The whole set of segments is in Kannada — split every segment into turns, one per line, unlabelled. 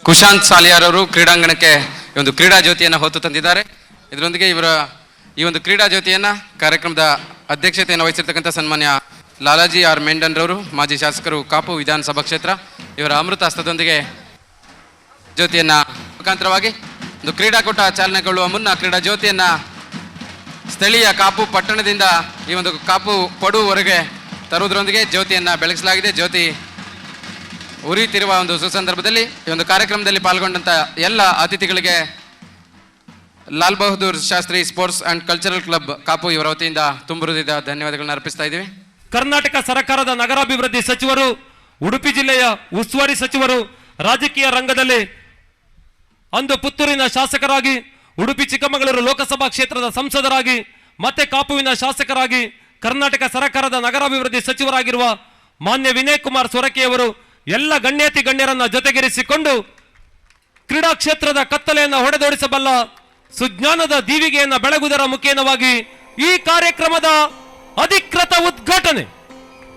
ಕುಶಾಂತ್ ಸಾಲಿಯಾರವರು ಕ್ರೀಡಾಂಗಣಕ್ಕೆ ಒಂದು ಕ್ರೀಡಾ ಜ್ಯೋತಿಯನ್ನು ಹೊತ್ತು ತಂದಿದ್ದಾರೆ. ಇದರೊಂದಿಗೆ ಇವರ ಈ ಒಂದು ಕ್ರೀಡಾ ಜ್ಯೋತಿಯನ್ನು ಕಾರ್ಯಕ್ರಮದ ಅಧ್ಯಕ್ಷತೆಯನ್ನು ವಹಿಸಿರ್ತಕ್ಕಂಥ ಸನ್ಮಾನ್ಯ ಲಾಲಾಜಿ ಆರ್ ಮೆಂಡನ್ ರವರು, ಮಾಜಿ ಶಾಸಕರು, ಕಾಪು ವಿಧಾನಸಭಾ ಕ್ಷೇತ್ರ, ಇವರ ಅಮೃತ ಹಸ್ತದೊಂದಿಗೆ ಜ್ಯೋತಿಯನ್ನು ಮುಖಾಂತರವಾಗಿ ಒಂದು ಕ್ರೀಡಾಕೂಟ ಚಾಲನೆಗೊಳ್ಳುವ ಮುನ್ನ ಕ್ರೀಡಾ ಜ್ಯೋತಿಯನ್ನು ಸ್ಥಳೀಯ ಕಾಪು ಪಟ್ಟಣದಿಂದ ಈ ಒಂದು ಕಾಪು ಪಡುವರೆಗೆ ತರುವುದರೊಂದಿಗೆ ಜ್ಯೋತಿಯನ್ನು ಬೆಳಗಿಸಲಾಗಿದೆ. ಜ್ಯೋತಿ ಉರಿಯುತ್ತಿರುವ ಒಂದು ಸುಸಂದರ್ಭದಲ್ಲಿ ಈ ಒಂದು ಕಾರ್ಯಕ್ರಮದಲ್ಲಿ ಪಾಲ್ಗೊಂಡಂಥ ಎಲ್ಲ ಅತಿಥಿಗಳಿಗೆ Lal Bahadur Shastri sports and cultural club Kapu ಇವರ ವತಿಯಿಂದ ತುಂಬುರುದಿದ ಧನ್ಯವಾದಗಳನ್ನು ಅರ್ಪಿಸ್ತಾ ಇದ್ದೀವಿ.
ಕರ್ನಾಟಕ ಸರ್ಕಾರದ ನಗರಾಭಿವೃದ್ಧಿ ಸಚಿವರು, ಉಡುಪಿ ಜಿಲ್ಲೆಯ ಉಸ್ತುವಾರಿ ಸಚಿವರು, ರಾಜಕೀಯ ರಂಗದಲ್ಲಿ ಅಂದು ಪುತ್ತೂರಿನ ಶಾಸಕರಾಗಿ, ಉಡುಪಿ ಚಿಕ್ಕಮಗಳೂರು ಲೋಕಸಭಾ ಕ್ಷೇತ್ರದ ಸಂಸದರಾಗಿ, ಮತ್ತೆ ಕಾಪುವಿನ ಶಾಸಕರಾಗಿ, ಕರ್ನಾಟಕ ಸರ್ಕಾರದ ನಗರಾಭಿವೃದ್ಧಿ ಸಚಿವರಾಗಿರುವ ಮಾನ್ಯ ವಿನಯ್ ಕುಮಾರ್ ಸೊರಕೆಯವರು ಎಲ್ಲ ಗಣ್ಯಾತಿ ಗಣ್ಯರನ್ನ ಜೊತೆಗೆರಿಸಿಕೊಂಡು ಕ್ರೀಡಾ ಕ್ಷೇತ್ರದ ಕತ್ತಲೆಯನ್ನು ಹೊಡೆದೋಡಿಸಬಲ್ಲ ಸುಜ್ಞಾನದ ದೀವಿಗೆಯನ್ನು ಬೆಳಗುವುದರ ಮುಖೇನವಾಗಿ ಈ ಕಾರ್ಯಕ್ರಮದ ಅಧಿಕೃತ ಉದ್ಘಾಟನೆ.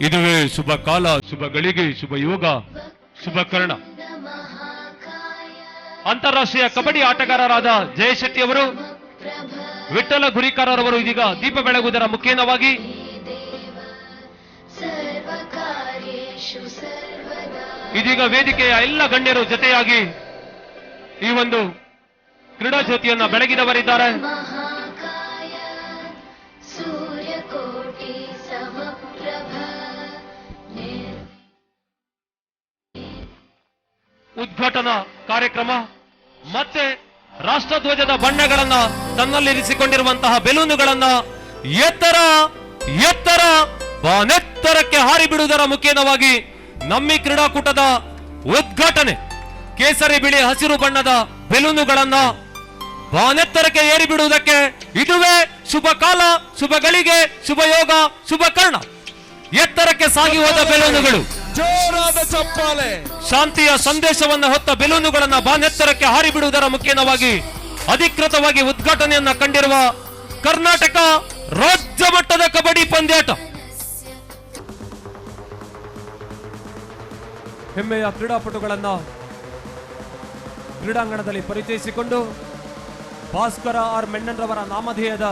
ಇದುವೇ ಶುಭ ಕಾಲ, ಶುಭ ಗಳಿಗೆ, ಶುಭ ಯೋಗ, ಶುಭ ಕರ್ಣ. ಅಂತಾರಾಷ್ಟ್ರೀಯ ಕಬಡ್ಡಿ ಆಟಗಾರರಾದ ಜಯಶೆಟ್ಟಿ ಅವರು, ವಿಠ್ಠಲ ಗುರಿಕಾರರವರು ಇದೀಗ ದೀಪ ಬೆಳಗುವುದರ ಮುಖೇನವಾಗಿ ಇದೀಗ ವೇದಿಕೆಯ ಎಲ್ಲ ಗಣ್ಯರು ಜೊತೆಯಾಗಿ ಈ ಒಂದು ಕ್ರೀಡಾ ಜ್ಯೋತಿಯನ್ನ ಬೆಳಗಿದವರಿದ್ದಾರೆ. ಉದ್ಘಾಟನಾ ಕಾರ್ಯಕ್ರಮ ಮತ್ತೆ ರಾಷ್ಟ್ರಧ್ವಜದ ಬಣ್ಣಗಳನ್ನ ತನ್ನಲ್ಲಿರಿಸಿಕೊಂಡಿರುವಂತಹ ಬೆಲೂನುಗಳನ್ನ ಎತ್ತರ ಎತ್ತರ ಬಾನೆತ್ತರಕ್ಕೆ ಹಾರಿ ಬಿಡುವುದರ ಮುಖೇನವಾಗಿ ನಮ್ಮಿ ಕ್ರೀಡಾಕೂಟದ ಉದ್ಘಾಟನೆ. ಕೇಸರಿ ಬಿಳಿ ಹಸಿರು ಬಣ್ಣದ ಬೆಲೂನುಗಳನ್ನ ಬಾನೆತ್ತರಕ್ಕೆ ಏರಿ ಬಿಡುವುದಕ್ಕೆ ಇದುವೇ ಶುಭ ಕಾಲ, ಶುಭ ಗಳಿಗೆ, ಶುಭ ಯೋಗ, ಶುಭ ಕರ್ಣ. ಎತ್ತರಕ್ಕೆ ಸಾಗಿ ಹೋದ ಬೆಲೂನುಗಳು,
ಜೋರಾದ ಚಪ್ಪಾಳೆ,
ಶಾಂತಿಯ ಸಂದೇಶವನ್ನು ಹೊತ್ತ ಬೆಲೂನುಗಳನ್ನ ಬಾನೆತ್ತರಕ್ಕೆ ಹಾರಿ ಬಿಡುವುದರ ಮುಖೇನವಾಗಿ ಅಧಿಕೃತವಾಗಿ ಉದ್ಘಾಟನೆಯನ್ನ ಕಂಡಿರುವ ಕರ್ನಾಟಕ ರಾಜ್ಯ ಮಟ್ಟದ ಕಬಡ್ಡಿ ಪಂದ್ಯಾಟ. ಹೆಮ್ಮೆಯ ಕ್ರೀಡಾಪಟುಗಳನ್ನ ಕ್ರೀಡಾಂಗಣದಲ್ಲಿ ಪರಿಚಯಿಸಿಕೊಂಡು ಭಾಸ್ಕರ ಆರ್ ಮೆಂಡನ್ ರವರ ನಾಮಧೇಯದ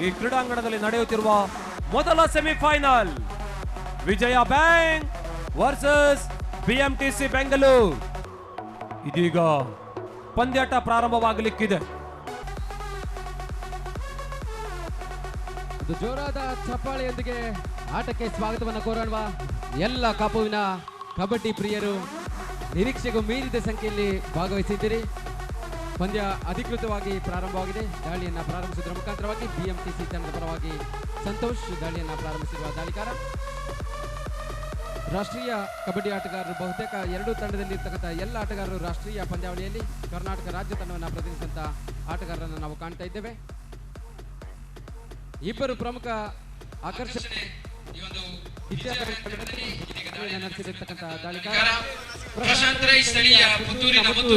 ಈ ಕ್ರೀಡಾಂಗಣದಲ್ಲಿ ನಡೆಯುತ್ತಿರುವ ಮೊದಲ ಸೆಮಿಫೈನಲ್ ವಿಜಯ ಬ್ಯಾಂಕ್ ವರ್ಸಸ್ ಬಿಎಂಟಿಸಿ ಬೆಂಗಳೂರು. ಇದೀಗ ಪಂದ್ಯಾಟ ಪ್ರಾರಂಭವಾಗಲಿಕ್ಕಿದೆ.
ಒಂದು ಜೋರಾದ ಚಪ್ಪಾಳೆಯೊಂದಿಗೆ ಆಟಕ್ಕೆ ಸ್ವಾಗತವನ್ನು ಕೋರೋಣ. ಎಲ್ಲ ಕಾಪುವಿನ ಕಬಡ್ಡಿ ಪ್ರಿಯರು ನಿರೀಕ್ಷೆಗೂ ಮೀರಿದ ಸಂಖ್ಯೆಯಲ್ಲಿ ಭಾಗವಹಿಸಿದ್ದೀರಿ. ಪಂದ್ಯ ಅಧಿಕೃತವಾಗಿ ಪ್ರಾರಂಭವಾಗಿದೆ. ದಾಳಿಯನ್ನು ಪ್ರಾರಂಭಿಸುವುದರ ಮುಖಾಂತರವಾಗಿ ಬಿಎಂಟಿಸಿ ತಂಡದ ಪರವಾಗಿ ಸಂತೋಷ್ ದಾಳಿಯನ್ನು ಪ್ರಾರಂಭಿಸಿರುವ ದಾಳಿಕಾರ. ರಾಷ್ಟ್ರೀಯ ಕಬಡ್ಡಿ ಆಟಗಾರರು ಬಹುತೇಕ ಎರಡೂ ತಂಡದಲ್ಲಿರ್ತಕ್ಕಂಥ ಎಲ್ಲ ಆಟಗಾರರು ರಾಷ್ಟ್ರೀಯ ಪಂದ್ಯಾವಳಿಯಲ್ಲಿ ಕರ್ನಾಟಕ ರಾಜ್ಯ ತಂಡವನ್ನು ಪ್ರತಿನಿಧಿಸಿದಂಥ ಆಟಗಾರರನ್ನು ನಾವು ಕಾಣ್ತಾ ಇದ್ದೇವೆ. ಇಬ್ಬರು ಪ್ರಮುಖ ಆಕರ್ಷಣೆ ನಡೆಸಿರ್ತಕ್ಕಂಥ ದಾಳಿಕಾರ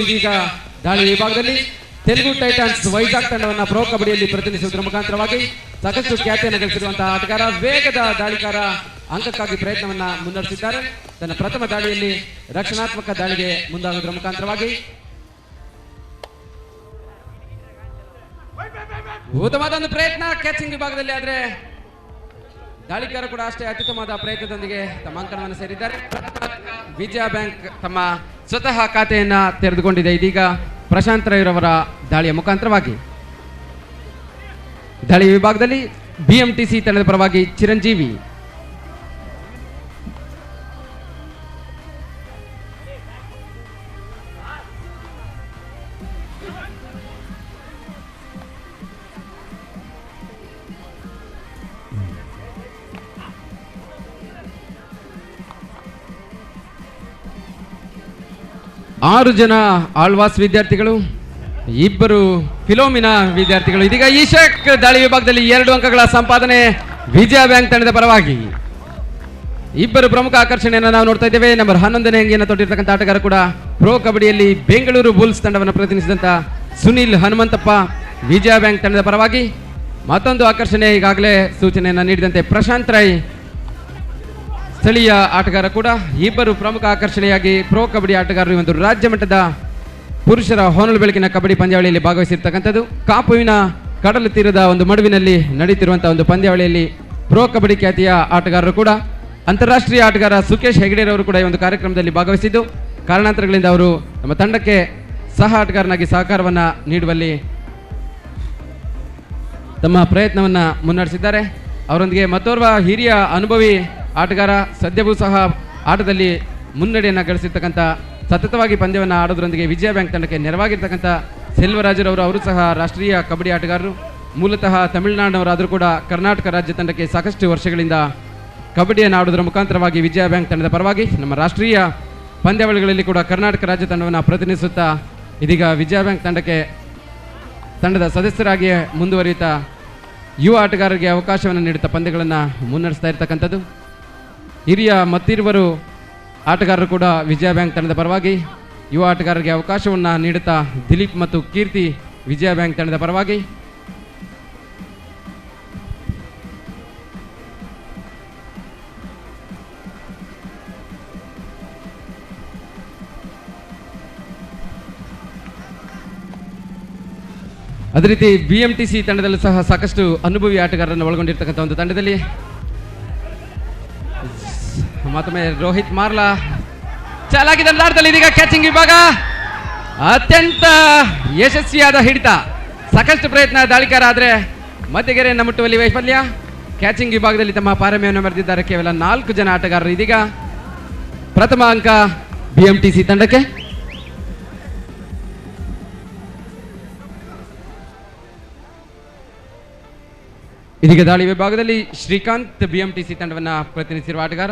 ಇದೀಗ ದಾಳಿ ವಿಭಾಗದಲ್ಲಿ ತೆಲುಗು ಟೈಟನ್ಸ್ ವೈಜಾಗ್ ತಂಡವನ್ನು ಪ್ರೊ ಕಬಡ್ಡಿಯಲ್ಲಿ ಪ್ರತಿನಿಧಿಸುವುದರ ಮುಖಾಂತರವಾಗಿ ಸಾಕಷ್ಟು ಖ್ಯಾತಿಯನ್ನು ಗಳಿಸಿರುವಂತಹ ಆಟಗಾರ, ವೇಗದ ದಾಳಿಕಾರ, ಅಂಕಕ್ಕಾಗಿ ಪ್ರಯತ್ನವನ್ನ ಮುನ್ನಡೆಸಿದ್ದಾರೆ. ತನ್ನ ಪ್ರಥಮ ದಾಳಿಯಲ್ಲಿ ರಕ್ಷಣಾತ್ಮಕ ದಾಳಿಗೆ ಮುಂದಾಗುವುದರ ಮುಖಾಂತರವಾಗಿ ಉತ್ತಮವಾದ ಒಂದು ಪ್ರಯತ್ನ ಕ್ಯಾಚಿಂಗ್ ವಿಭಾಗದಲ್ಲಿ. ಆದರೆ ದಾಳಿಕಾರ ಕೂಡ ಅಷ್ಟೇ ಅತ್ಯುತ್ತಮವಾದ ಪ್ರಯತ್ನದೊಂದಿಗೆ ತಮ್ಮ ಅಂಕಣವನ್ನು ಸೇರಿದ್ದಾರೆ. ವಿಜಯ ಬ್ಯಾಂಕ್ ತಮ್ಮ ಸ್ವತಃ ಖಾತೆಯನ್ನ ತೆರೆದುಕೊಂಡಿದೆ. ಇದೀಗ ಪ್ರಶಾಂತ್ ರೈರವರ ದಾಳಿಯ ಮುಖಾಂತರವಾಗಿ ದಾಳಿ ವಿಭಾಗದಲ್ಲಿ ಬಿಎಂಟಿಸಿ ತಂಡದ ಪರವಾಗಿ ಚಿರಂಜೀವಿ, ಆರು ಜನ ಆಳ್ವಾಸ್ ವಿದ್ಯಾರ್ಥಿಗಳು, ಇಬ್ಬರು ಫಿಲೋಮಿನಾ ವಿದ್ಯಾರ್ಥಿಗಳು. ಇದೀಗ ಈಶಾಕ್ ದಾಳಿ ವಿಭಾಗದಲ್ಲಿ 2 ಅಂಕಗಳ ಸಂಪಾದನೆ ವಿಜಯ ಬ್ಯಾಂಕ್ ತಂಡದ ಪರವಾಗಿ. ಇಬ್ಬರು ಪ್ರಮುಖ ಆಕರ್ಷಣೆಯನ್ನು ನಾವು ನೋಡ್ತಾ ಇದ್ದೇವೆ. ನಂಬರ್ 11ನೇ ಅಂಗಿಯನ್ನು ತೊಟ್ಟಿರ್ತಕ್ಕಂಥ ಆಟಗಾರ ಕೂಡ ಪ್ರೊ ಕಬಡ್ಡಿಯಲ್ಲಿ ಬೆಂಗಳೂರು ಬುಲ್ಸ್ ತಂಡವನ್ನು ಪ್ರತಿನಿಧಿಸಿದಂಥ ಸುನಿಲ್ ಹನುಮಂತಪ್ಪ ವಿಜಯ ಬ್ಯಾಂಕ್ ತಂಡದ ಪರವಾಗಿ. ಮತ್ತೊಂದು ಆಕರ್ಷಣೆ ಈಗಾಗಲೇ ಸೂಚನೆಯನ್ನು ನೀಡಿದಂತೆ ಪ್ರಶಾಂತ್ ರೈ ಸ್ಥಳೀಯ ಆಟಗಾರ ಕೂಡ. ಇಬ್ಬರು ಪ್ರಮುಖ ಆಕರ್ಷಣೆಯಾಗಿ ಪ್ರೊ ಕಬಡ್ಡಿ ಆಟಗಾರರು ಒಂದು ರಾಜ್ಯ ಮಟ್ಟದ ಪುರುಷರ ಹೊನಲು ಬೆಳಕಿನ ಕಬಡ್ಡಿ ಪಂದ್ಯಾವಳಿಯಲ್ಲಿ ಭಾಗವಹಿಸಿರ್ತಕ್ಕಂಥದ್ದು. ಕಾಪುವಿನ ಕಡಲು ತೀರದ ಒಂದು ಮಡುವಿನಲ್ಲಿ ನಡೆಯುತ್ತಿರುವಂತಹ ಒಂದು ಪಂದ್ಯಾವಳಿಯಲ್ಲಿ ಪ್ರೋ ಕಬಡ್ಡಿ ಖ್ಯಾತಿಯ ಆಟಗಾರರು ಕೂಡ ಅಂತಾರಾಷ್ಟ್ರೀಯ ಆಟಗಾರ ಸುಕೇಶ್ ಹೆಗ್ಡೆರವರು ಕೂಡ ಈ ಒಂದು ಕಾರ್ಯಕ್ರಮದಲ್ಲಿ ಭಾಗವಹಿಸಿದ್ದು, ಕಾರಣಾಂತರಗಳಿಂದ ಅವರು ನಮ್ಮ ತಂಡಕ್ಕೆ ಸಹ ಆಟಗಾರನಾಗಿ ಸಹಕಾರವನ್ನು ನೀಡುವಲ್ಲಿ ತಮ್ಮ ಪ್ರಯತ್ನವನ್ನು ಮುನ್ನಡೆಸಿದ್ದಾರೆ. ಅವರೊಂದಿಗೆ ಮತ್ತೋರ್ವ ಹಿರಿಯ ಅನುಭವಿ ಆಟಗಾರ ಸದ್ಯವೂ ಸಹ ಆಟದಲ್ಲಿ ಮುನ್ನಡೆಯನ್ನು ಗಳಿಸಿರ್ತಕ್ಕಂಥ ಸತತವಾಗಿ ಪಂದ್ಯವನ್ನು ಆಡೋದ್ರೊಂದಿಗೆ ವಿಜಯ ಬ್ಯಾಂಕ್ ತಂಡಕ್ಕೆ ನೆರವಾಗಿರ್ತಕ್ಕಂಥ ಸೆಲ್ವರಾಜರವರು ಅವರು ಸಹ ರಾಷ್ಟ್ರೀಯ ಕಬಡ್ಡಿ ಆಟಗಾರರು. ಮೂಲತಃ ತಮಿಳುನಾಡಿನವರಾದರೂ ಕೂಡ ಕರ್ನಾಟಕ ರಾಜ್ಯ ತಂಡಕ್ಕೆ ಸಾಕಷ್ಟು ವರ್ಷಗಳಿಂದ ಕಬಡ್ಡಿಯನ್ನು ಆಡೋದರ ಮುಖಾಂತರವಾಗಿ ವಿಜಯ ಬ್ಯಾಂಕ್ ತಂಡದ ಪರವಾಗಿ ನಮ್ಮ ರಾಷ್ಟ್ರೀಯ ಪಂದ್ಯಾವಳಿಗಳಲ್ಲಿ ಕೂಡ ಕರ್ನಾಟಕ ರಾಜ್ಯ ತಂಡವನ್ನು ಪ್ರತಿನಿಧಿಸುತ್ತಾ ಇದೀಗ ವಿಜಯ ಬ್ಯಾಂಕ್ ತಂಡದ ಸದಸ್ಯರಾಗಿ ಮುಂದುವರಿಯುತ್ತಾ ಯುವ ಆಟಗಾರರಿಗೆ ಅವಕಾಶವನ್ನು ನೀಡುತ್ತಾ ಪಂದ್ಯಗಳನ್ನು ಮುನ್ನಡೆಸ್ತಾ ಇರ್ತಕ್ಕಂಥದ್ದು. ಹಿರಿಯ ಮತ್ತಿರುವರು ಆಟಗಾರರು ಕೂಡ ವಿಜಯ ಬ್ಯಾಂಕ್ ತಂಡದ ಪರವಾಗಿ ಯುವ ಆಟಗಾರರಿಗೆ ಅವಕಾಶವನ್ನು ನೀಡುತ್ತಾ ದಿಲೀಪ್ ಮತ್ತು ಕೀರ್ತಿ ವಿಜಯ ಬ್ಯಾಂಕ್ ತಂಡದ ಪರವಾಗಿ ಅದೇ ರೀತಿ BMTC ತಂಡದಲ್ಲೂ ಸಹ ಸಾಕಷ್ಟು ಅನುಭವಿ ಆಟಗಾರರನ್ನು ಒಳಗೊಂಡಿರ್ತಕ್ಕಂಥ ಒಂದು ತಂಡದಲ್ಲಿ ಮತ್ತೊಮ್ಮೆ ರೋಹಿತ್ ಮಾರ್ಲಾ ಚಾಲಾಗಿ ದಂಡಾಟದಲ್ಲಿ ಇದೀಗ ಕ್ಯಾಚಿಂಗ್ ವಿಭಾಗ ಅತ್ಯಂತ ಯಶಸ್ವಿಯಾದ ಹಿಡಿತ. ಸಾಕಷ್ಟು ಪ್ರಯತ್ನ ದಾಳಿಕಾರ ಆದರೆ ಮಧ್ಯಗೆರೆಯನ್ನು ಮುಟ್ಟುವಲ್ಲಿ ವೈಫಲ್ಯ. ಕ್ಯಾಚಿಂಗ್ ವಿಭಾಗದಲ್ಲಿ ತಮ್ಮ ಪಾರಮ್ಯವನ್ನು ಮೆರೆದಿದ್ದಾರೆ ಕೇವಲ 4 ಜನ ಆಟಗಾರರು. ಇದೀಗ ಪ್ರಥಮ ಅಂಕ BMTC ತಂಡಕ್ಕೆ. ಇದೀಗ ದಾಳಿ ವಿಭಾಗದಲ್ಲಿ ಶ್ರೀಕಾಂತ್ BMTC ತಂಡವನ್ನು ಪ್ರತಿನಿಧಿಸಿರುವ ಆಟಗಾರ.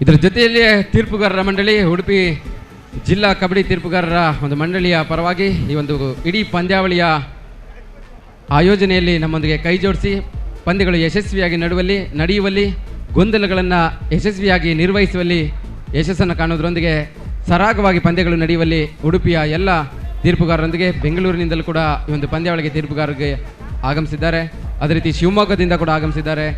ಇದರ ಜೊತೆಯಲ್ಲಿ ತೀರ್ಪುಗಾರರ ಮಂಡಳಿ, ಉಡುಪಿ ಜಿಲ್ಲಾ ಕಬಡ್ಡಿ ತೀರ್ಪುಗಾರರ ಒಂದು ಮಂಡಳಿಯ ಪರವಾಗಿ ಈ ಒಂದು ಇಡೀ ಪಂದ್ಯಾವಳಿಯ ಆಯೋಜನೆಯಲ್ಲಿ ನಮ್ಮೊಂದಿಗೆ ಕೈ ಜೋಡಿಸಿ ಪಂದ್ಯಗಳು ಯಶಸ್ವಿಯಾಗಿ ನಡೆಯುವಲ್ಲಿ ಗೊಂದಲಗಳನ್ನು ಯಶಸ್ವಿಯಾಗಿ ನಿರ್ವಹಿಸುವಲ್ಲಿ ಯಶಸ್ಸನ್ನು ಕಾಣುವುದರೊಂದಿಗೆ ಸರಾಗವಾಗಿ ಪಂದ್ಯಗಳು ನಡೆಯುವಲ್ಲಿ ಉಡುಪಿಯ ಎಲ್ಲ ತೀರ್ಪುಗಾರರೊಂದಿಗೆ ಬೆಂಗಳೂರಿನಿಂದಲೂ ಕೂಡ ಈ ಒಂದು ಪಂದ್ಯಾವಳಿಗೆ ತೀರ್ಪುಗಾರರಿಗೆ ಆಗಮಿಸಿದ್ದಾರೆ. ಅದೇ ರೀತಿ ಶಿವಮೊಗ್ಗದಿಂದ ಕೂಡ ಆಗಮಿಸಿದ್ದಾರೆ.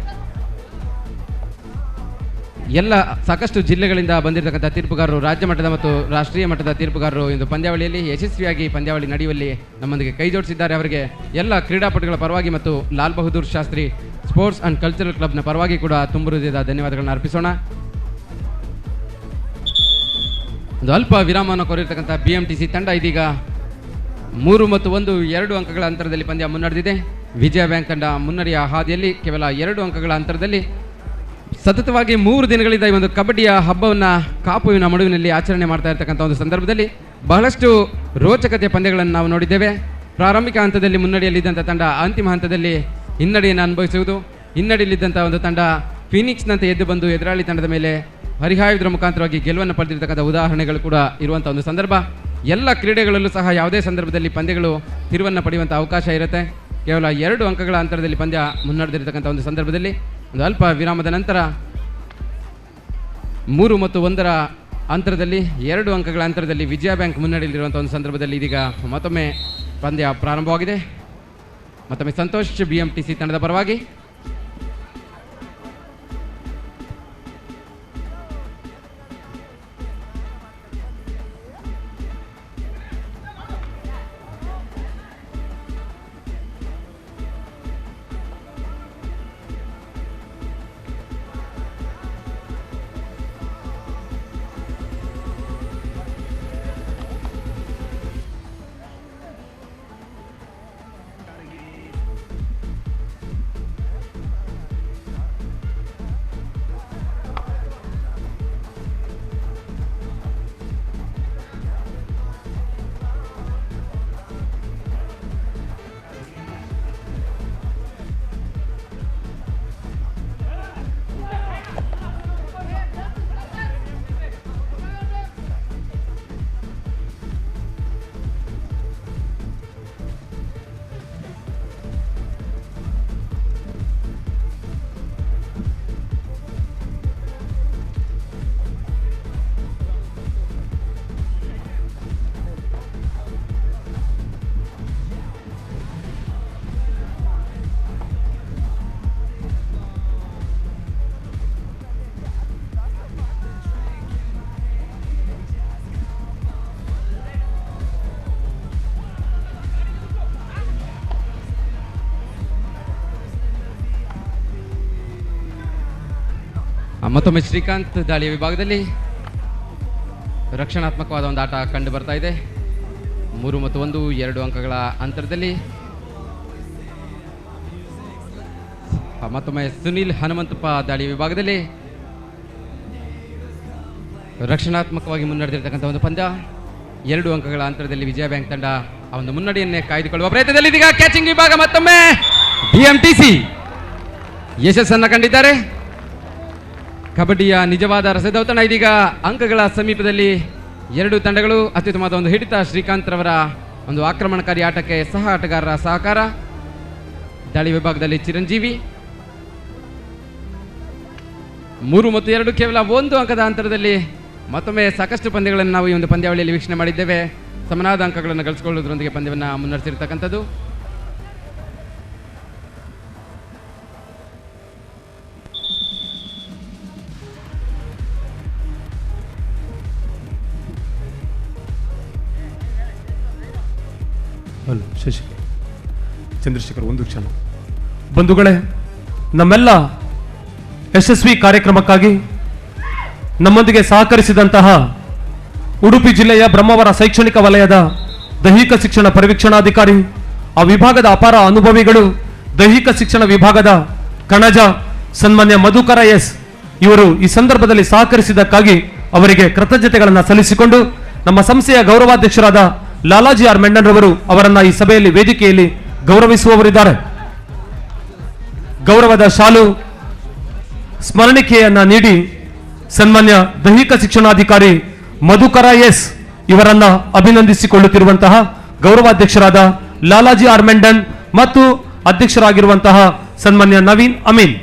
ಎಲ್ಲ ಸಾಕಷ್ಟು ಜಿಲ್ಲೆಗಳಿಂದ ಬಂದಿರತಕ್ಕಂಥ ತೀರ್ಪುಗಾರರು, ರಾಜ್ಯ ಮಟ್ಟದ ಮತ್ತು ರಾಷ್ಟ್ರೀಯ ಮಟ್ಟದ ತೀರ್ಪುಗಾರರು ಇಂದು ಪಂದ್ಯಾವಳಿಯಲ್ಲಿ ಯಶಸ್ವಿಯಾಗಿ ಪಂದ್ಯಾವಳಿ ನಡೆಯುವಲ್ಲಿ ನಮ್ಮೊಂದಿಗೆ ಕೈ ಜೋಡಿಸಿದ್ದಾರೆ. ಅವರಿಗೆ ಎಲ್ಲ ಕ್ರೀಡಾಪಟುಗಳ ಪರವಾಗಿ ಮತ್ತು Lal Bahadur Shastri sports and cultural ಕ್ಲಬ್ನ ಪರವಾಗಿ ಕೂಡ ತುಂಬ ಹೃದಯದ ಧನ್ಯವಾದಗಳನ್ನು ಅರ್ಪಿಸೋಣ. ಒಂದು ಅಲ್ಪ ವಿರಾಮವನ್ನು ಕೋರಿರ್ತಕ್ಕಂಥ BMTC ತಂಡ ಇದೀಗ 3 ಮತ್ತು 1 2 ಅಂಕಗಳ ಅಂತರದಲ್ಲಿ ಪಂದ್ಯ ಮುನ್ನಡೆದಿದೆ. ವಿಜಯ ಬ್ಯಾಂಕ್ ತಂಡ ಮುನ್ನಡೆಯ ಹಾದಿಯಲ್ಲಿ ಕೇವಲ 2 ಅಂಕಗಳ ಅಂತರದಲ್ಲಿ ಸತತವಾಗಿ 3 ದಿನಗಳಿಂದ ಈ ಒಂದು ಕಬಡ್ಡಿಯ ಹಬ್ಬವನ್ನು ಕಾಪುವಿನ ಮಡುವಿನಲ್ಲಿ ಆಚರಣೆ ಮಾಡ್ತಾ ಇರ್ತಕ್ಕಂಥ ಒಂದು ಸಂದರ್ಭದಲ್ಲಿ ಬಹಳಷ್ಟು ರೋಚಕತೆಯ ಪಂದ್ಯಗಳನ್ನು ನಾವು ನೋಡಿದ್ದೇವೆ. ಪ್ರಾರಂಭಿಕ ಹಂತದಲ್ಲಿ ಮುನ್ನಡೆಯಲ್ಲಿದ್ದಂಥ ತಂಡ ಅಂತಿಮ ಹಂತದಲ್ಲಿ ಹಿನ್ನಡೆಯನ್ನು ಅನುಭವಿಸುವುದು, ಹಿನ್ನಡೆಯಲ್ಲಿದ್ದಂಥ ಒಂದು ತಂಡ ಫೀನಿಕ್ಸ್ನಂತೆ ಎದ್ದು ಬಂದು ಎದುರಾಳಿ ತಂಡದ ಮೇಲೆ ಹರಿಹಾಯುವುದರ ಮುಖಾಂತರವಾಗಿ ಗೆಲುವನ್ನು ಪಡೆದಿರ್ತಕ್ಕಂಥ ಉದಾಹರಣೆಗಳು ಕೂಡ ಇರುವಂಥ ಒಂದು ಸಂದರ್ಭ. ಎಲ್ಲ ಕ್ರೀಡೆಗಳಲ್ಲೂ ಸಹ ಯಾವುದೇ ಸಂದರ್ಭದಲ್ಲಿ ಪಂದ್ಯಗಳು ತಿರುವನ್ನು ಪಡೆಯುವಂಥ ಅವಕಾಶ ಇರುತ್ತೆ. ಕೇವಲ 2 ಅಂಕಗಳ ಅಂತರದಲ್ಲಿ ಪಂದ್ಯ ಮುನ್ನಡೆದಿರತಕ್ಕಂಥ ಒಂದು ಸಂದರ್ಭದಲ್ಲಿ ಒಂದು ಅಲ್ಪ ವಿರಾಮದ ನಂತರ 3 ಮತ್ತು 1 ಅಂತರದಲ್ಲಿ 2 ಅಂಕಗಳ ಅಂತರದಲ್ಲಿ ವಿಜಯ ಬ್ಯಾಂಕ್ ಮುನ್ನಡೆಯಲ್ಲಿರುವಂಥ ಒಂದು ಸಂದರ್ಭದಲ್ಲಿ ಇದೀಗ ಮತ್ತೊಮ್ಮೆ ಪಂದ್ಯ ಪ್ರಾರಂಭವಾಗಿದೆ. ಮತ್ತೊಮ್ಮೆ ಸಂತೋಷ್ BMTC ತಂಡದ ಪರವಾಗಿ. ಮತ್ತೊಮ್ಮೆ ಶ್ರೀಕಾಂತ್ ದಾಳಿಯ ವಿಭಾಗದಲ್ಲಿ ರಕ್ಷಣಾತ್ಮಕವಾದ ಒಂದು ಆಟ ಕಂಡು ಬರ್ತಾ ಇದೆ. 3-1 2 ಅಂಕಗಳ ಅಂತರದಲ್ಲಿ. ಮತ್ತೊಮ್ಮೆ ಸುನಿಲ್ ಹನುಮಂತಪ್ಪ ದಾಳಿಯ ವಿಭಾಗದಲ್ಲಿ ರಕ್ಷಣಾತ್ಮಕವಾಗಿ ಮುನ್ನಡೆದಿರ್ತಕ್ಕಂಥ ಒಂದು ಪಂದ್ಯ. 2 ಅಂಕಗಳ ಅಂತರದಲ್ಲಿ ವಿಜಯ ಬ್ಯಾಂಕ್ ತಂಡ ಆ ಒಂದು ಮುನ್ನಡೆಯನ್ನೇ ಕಾಯ್ದುಕೊಳ್ಳುವ ಪ್ರಯತ್ನದಲ್ಲಿ. ಇದೀಗ ಕ್ಯಾಚಿಂಗ್ ವಿಭಾಗ ಮತ್ತೊಮ್ಮೆ ಬಿಎಂಟಿಸಿ ಯಶಸ್ಸನ್ನು ಕಂಡಿದ್ದಾರೆ. ಕಬಡ್ಡಿಯ ನಿಜವಾದ ರಸದೌತಣ. ಇದೀಗ ಅಂಕಗಳ ಸಮೀಪದಲ್ಲಿ 2 ತಂಡಗಳು. ಅತ್ಯುತ್ತಮವಾದ ಒಂದು ಹಿಡಿತ ಶ್ರೀಕಾಂತ್ ರವರ ಒಂದು ಆಕ್ರಮಣಕಾರಿ ಆಟಕ್ಕೆ ಸಹ ಆಟಗಾರರ ಸಹಕಾರ. ದಾಳಿ ವಿಭಾಗದಲ್ಲಿ ಚಿರಂಜೀವಿ. 3-2 ಕೇವಲ 1 ಅಂಕದ ಅಂತರದಲ್ಲಿ ಮತ್ತೊಮ್ಮೆ ಸಾಕಷ್ಟು ಪಂದ್ಯಗಳನ್ನು ನಾವು ಈ ಒಂದು ಪಂದ್ಯಾವಳಿಯಲ್ಲಿ ವೀಕ್ಷಣೆ ಮಾಡಿದ್ದೇವೆ. ಸಮನಾದ ಅಂಕಗಳನ್ನು ಗಳಿಸಿಕೊಳ್ಳುವುದರೊಂದಿಗೆ ಪಂದ್ಯವನ್ನು ಮುನ್ನಡೆಸಿರ್ತಕ್ಕಂಥದ್ದು.
ಹಲೋ ಶಶಿ ಚಂದ್ರಶೇಖರ್, ಒಂದು ಕ್ಷಣ. ಬಂಧುಗಳೇ, ನಮ್ಮೆಲ್ಲ ಯಶಸ್ವಿ ಕಾರ್ಯಕ್ರಮಕ್ಕಾಗಿ ನಮ್ಮೊಂದಿಗೆ ಸಹಕರಿಸಿದಂತಹ ಉಡುಪಿ ಜಿಲ್ಲೆಯ ಬ್ರಹ್ಮಾವರ ಶೈಕ್ಷಣಿಕ ವಲಯದ ದೈಹಿಕ ಶಿಕ್ಷಣ ಪರಿವೀಕ್ಷಣಾಧಿಕಾರಿ, ಆ ವಿಭಾಗದ ಅಪಾರ ಅನುಭವಿಗಳು, ದೈಹಿಕ ಶಿಕ್ಷಣ ವಿಭಾಗದ ಕಣಜ ಸನ್ಮಾನ್ಯ ಮಧುಕರ ಎಸ್ ಇವರು ಈ ಸಂದರ್ಭದಲ್ಲಿ ಸಹಕರಿಸಿದ್ದಕ್ಕಾಗಿ ಅವರಿಗೆ ಕೃತಜ್ಞತೆಗಳನ್ನು ಸಲ್ಲಿಸಿಕೊಂಡು, ನಮ್ಮ ಸಂಸ್ಥೆಯ ಗೌರವಾಧ್ಯಕ್ಷರಾದ ಲಾಲಾಜಿ ಆರ್ ಮೆಂಡನ್ ರವರು ಅವರನ್ನ ಈ ಸಭೆಯಲ್ಲಿ ವೇದಿಕೆಯಲ್ಲಿ ಗೌರವಿಸುವವರಿದ್ದಾರೆ. ಗೌರವದ ಶಾಲು ಸ್ಮರಣಿಕೆಯನ್ನ ನೀಡಿ ಸನ್ಮಾನ್ಯ ದೈಹಿಕ ಶಿಕ್ಷಣಾಧಿಕಾರಿ ಮಧುಕರ ಎಸ್ ಇವರನ್ನ ಅಭಿನಂದಿಸಿಕೊಳ್ಳುತ್ತಿರುವಂತಹ ಗೌರವಾಧ್ಯಕ್ಷರಾದ ಲಾಲಾಜಿ ಆರ್ ಮೆಂಡನ್ ಮತ್ತು ಅಧ್ಯಕ್ಷರಾಗಿರುವಂತಹ ಸನ್ಮಾನ್ಯ ನವೀನ್ ಅಮೀನ್,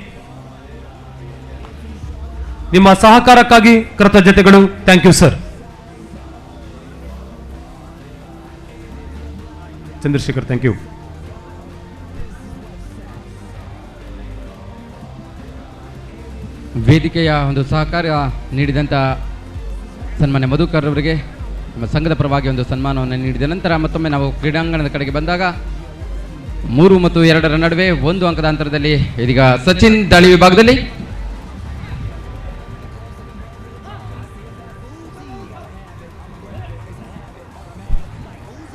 ನಿಮ್ಮ ಸಹಕಾರಕ್ಕಾಗಿ ಕೃತಜ್ಞತೆಗಳು. Thank you sir. Chandrashekhar, thank you.
ವೇದಿಕೆಯ ಒಂದು ಸಹಕಾರ ನೀಡಿದಂಥ ಸನ್ಮಾನ್ಯ ಮಧುಕರ್ ಅವರಿಗೆ ನಮ್ಮ ಸಂಘದ ಪರವಾಗಿ ಒಂದು ಸನ್ಮಾನವನ್ನು ನೀಡಿದ ನಂತರ ಮತ್ತೊಮ್ಮೆ ನಾವು ಕ್ರೀಡಾಂಗಣದ ಕಡೆಗೆ ಬಂದಾಗ 3-2 ನಡುವೆ 1 ಅಂಕದ ಅಂತರದಲ್ಲಿ ಇದೀಗ ಸಚಿನ್ ದಾಳಿ ವಿಭಾಗದಲ್ಲಿ.